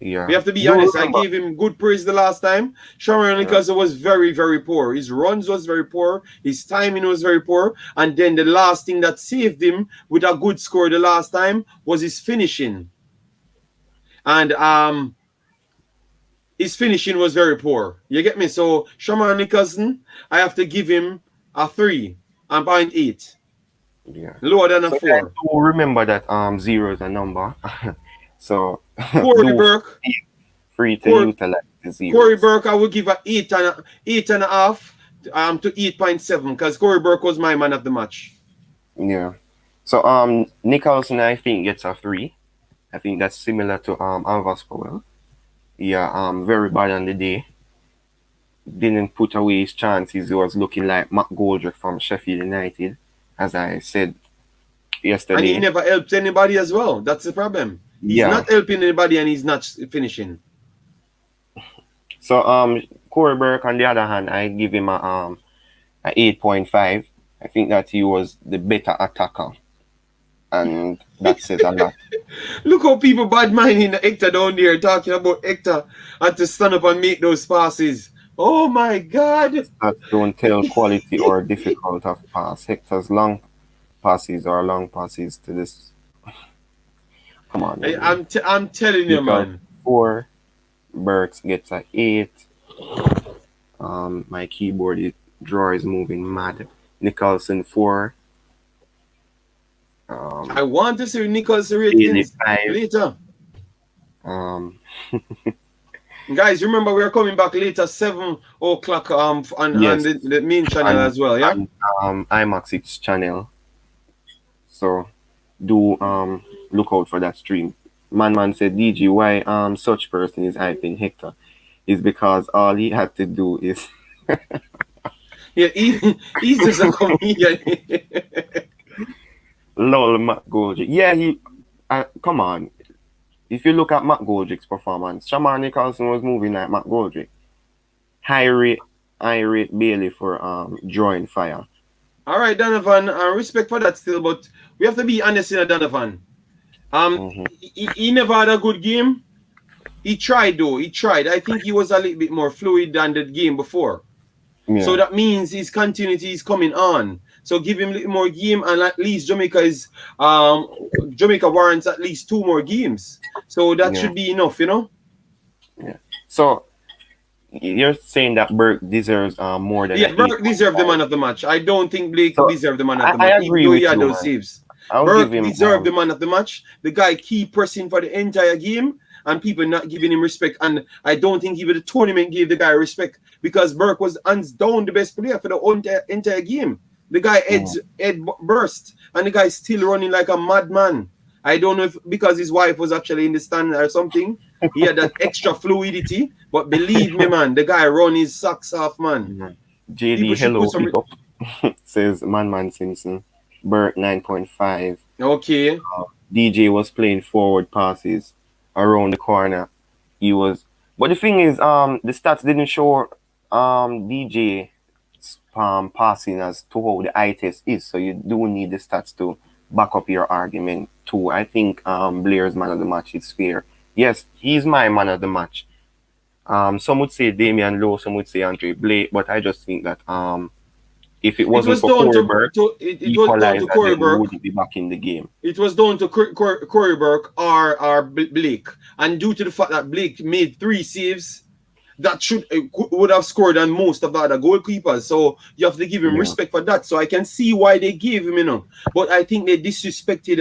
We Yeah. have to be Do honest. I remember? gave him good praise the last time. Shaman Yeah. Nicholson was very, very poor. His runs was very poor. His timing was very poor. And then the last thing that saved him with a good score the last time was his finishing. And his finishing was very poor. You get me? So Shaman Nicholson, I have to give him a 3.8. Yeah. Lower than a So guys, 4. do remember that zero is a number. So Corey do Burke, feel free to Corey, utilize the Corey zeros. Burke, I would give a 8.5 to 8.7 because Corey Burke was my man of the match. Yeah. So Nicholson I think gets a three. I think that's similar to Alvas Powell. Yeah, very bad on the day. Didn't put away his chances. He was looking like Matt Goldrick from Sheffield United, as I said And he yesterday. never helped anybody as well. That's the problem. He's Yeah. not helping anybody and he's not finishing. So Corey Burke on the other hand, I give him a 8.5. I think that he was the better attacker, and that says a lot. Look how people bad minding Hector down there talking about Hector had to stand up and make those passes. Oh my God. Stats don't tell quality or difficult of pass. Hector's long passes to this. Come on, man. I'm telling you, Nickel man. 4, Burks gets a 8. My keyboard drawer is moving mad. Nicholson 4. I want to see Nicholson Bailey ratings 5. later. Um, Guys, remember we are coming back later, 7 o'clock on yes, the main channel and as well, yeah? IMAX its channel. So do look out for that stream. Man said, DG, why such person is hyping Hector? Is because all he had to do is Yeah, he's just a comedian. lol Matt Goldrick. Yeah, he come on. If you look at Matt Goldrick's performance, Shaman Nicholson was moving like Matt Goldrick. High rate, I rate Bailey for drawing fire. All right, Donovan, respect for that still, but we have to be honest in Donovan. Mm-hmm. He never had a good game. He tried though. He tried. I think he was a little bit more fluid than the game before. So Yeah. that means his continuity is coming on. So give him a little more game, and at least Jamaica warrants at least 2 more games. So that Yeah. should be enough, you know. Yeah. So you're saying that Burke deserves more than Yeah, an Burke deserved the 8.5. man of the match. I don't think Blake So deserved the man of the I match, even agree though he with had you, those man. saves. I'll give Burke him deserved the man of the match. The guy keep pressing for the entire game, and people not giving him respect. And I don't think even the tournament gave the guy respect because Burke was hands down the best player for the entire game. The guy head burst, and the guy still running like a madman. I don't know if because his wife was actually in the stand or something. He had that extra fluidity, but believe me, man, the guy run his socks off, man. Mhm. People JD should put hello some. pick up says Man Simpson. Burke 9.5. Okay. DJ was playing forward passes around the corner. He was, but the thing is, the stats didn't show DJ passing as to how the eye test is. So you do need the stats to back up your argument too. I think Blair's man of the match is fair. Yes, he's my man of the match. Some would say Damian Lowe, some would say Andre Blake, but I just think that if it It wasn't was for down Corey Burke, it was down to equalizer, Corey then we Burke. wouldn't be back in the game. It was down to Corey Burke or Blake, and due to the fact that Blake made 3 saves, that would have scored than most of the other goalkeepers. So you have to give him Yeah. respect for that. So I can see why they gave him, you know. But I think they disrespected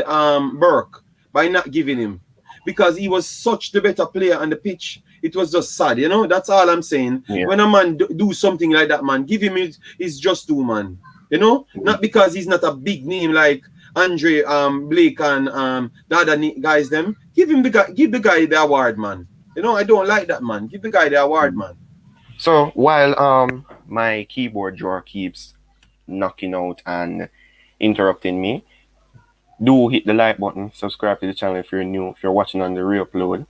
Burke by not giving him because he was such the better player on the pitch. It was just sad, you know. That's all I'm saying. Yeah. When a man do something like that, man, give him his just due, man. You know, not because he's not a big name like Andre Blake and the other guys. Them give the guy the award, man. You know, I don't like that, man. Give the guy the award, man. So while my keyboard drawer keeps knocking out and interrupting me, do hit the like button, subscribe to the channel if you're new, if you're watching on the re-upload.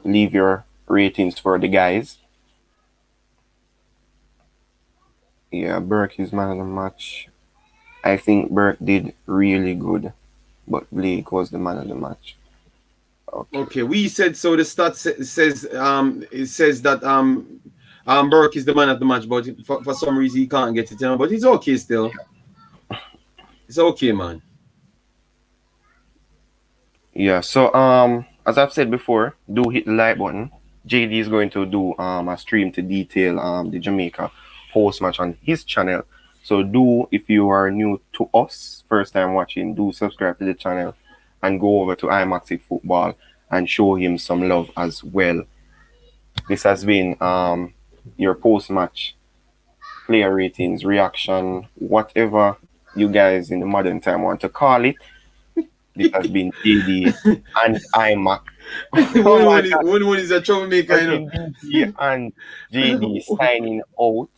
Leave your ratings for the guys. Yeah, Burke is man of the match. I think Burke did really good, but Blake was the man of the match. Okay, we said so. The stats says it says that Burke is the man of the match, but for some reason he can't get it. You know, but it's okay still. It's okay, man. Yeah, so as I've said before, do hit the like button. JD is going to do a stream to detail the Jamaica post match on his channel. So do, if you are new to us, first time watching, do subscribe to the channel and go over to IMAX Football and show him some love as well. This has been your post match player ratings, reaction, whatever you guys in the modern time want to call it. This has been JD and IMAC. Oh my God. One is a troublemaker, you know. DJ and JD signing out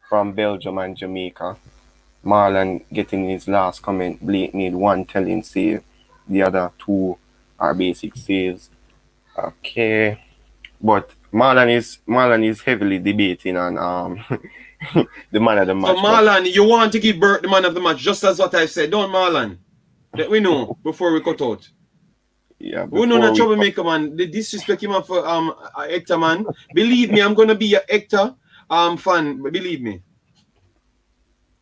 from Belgium and Jamaica. Marlon getting his last comment. Blake need one telling save. The other two are basic saves. Okay. But Marlon is heavily debating on the man of the match. So Marlon, you want to give Burke the man of the match, just as what I said, don't Marlon? That we know before we cut out. Yeah, we know the troublemaker, man. The disrespect him for Hector, man. Believe me, I'm gonna be a Hector fan. Believe me.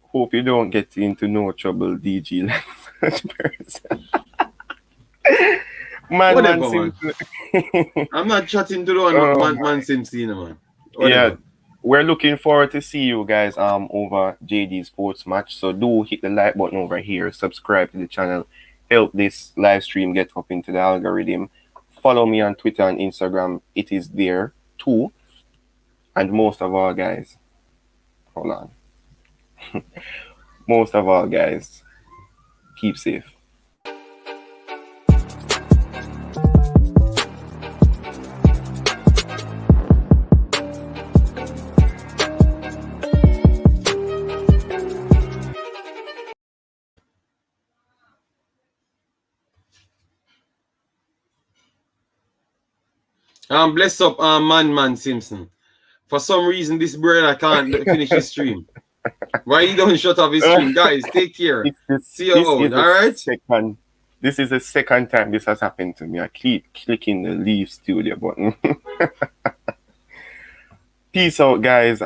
Hope you don't get into no trouble, DG. Man, Whatever, man. I'm not chatting to the one man Simpson, man. Whatever. Yeah, we're looking forward to see you guys over JD Sports Match. So do hit the like button over here, subscribe to the channel, help this live stream get up into the algorithm. Follow me on Twitter and Instagram. It is there too. And most of all, guys, hold on. Most of all, guys, keep safe. Bless up man Simpson. For some reason, this brother can't finish his stream. Why he don't shut off his stream? Guys, take care. See you out, all right? This is the second time this has happened to me. I keep clicking the leave studio button. Peace out, guys.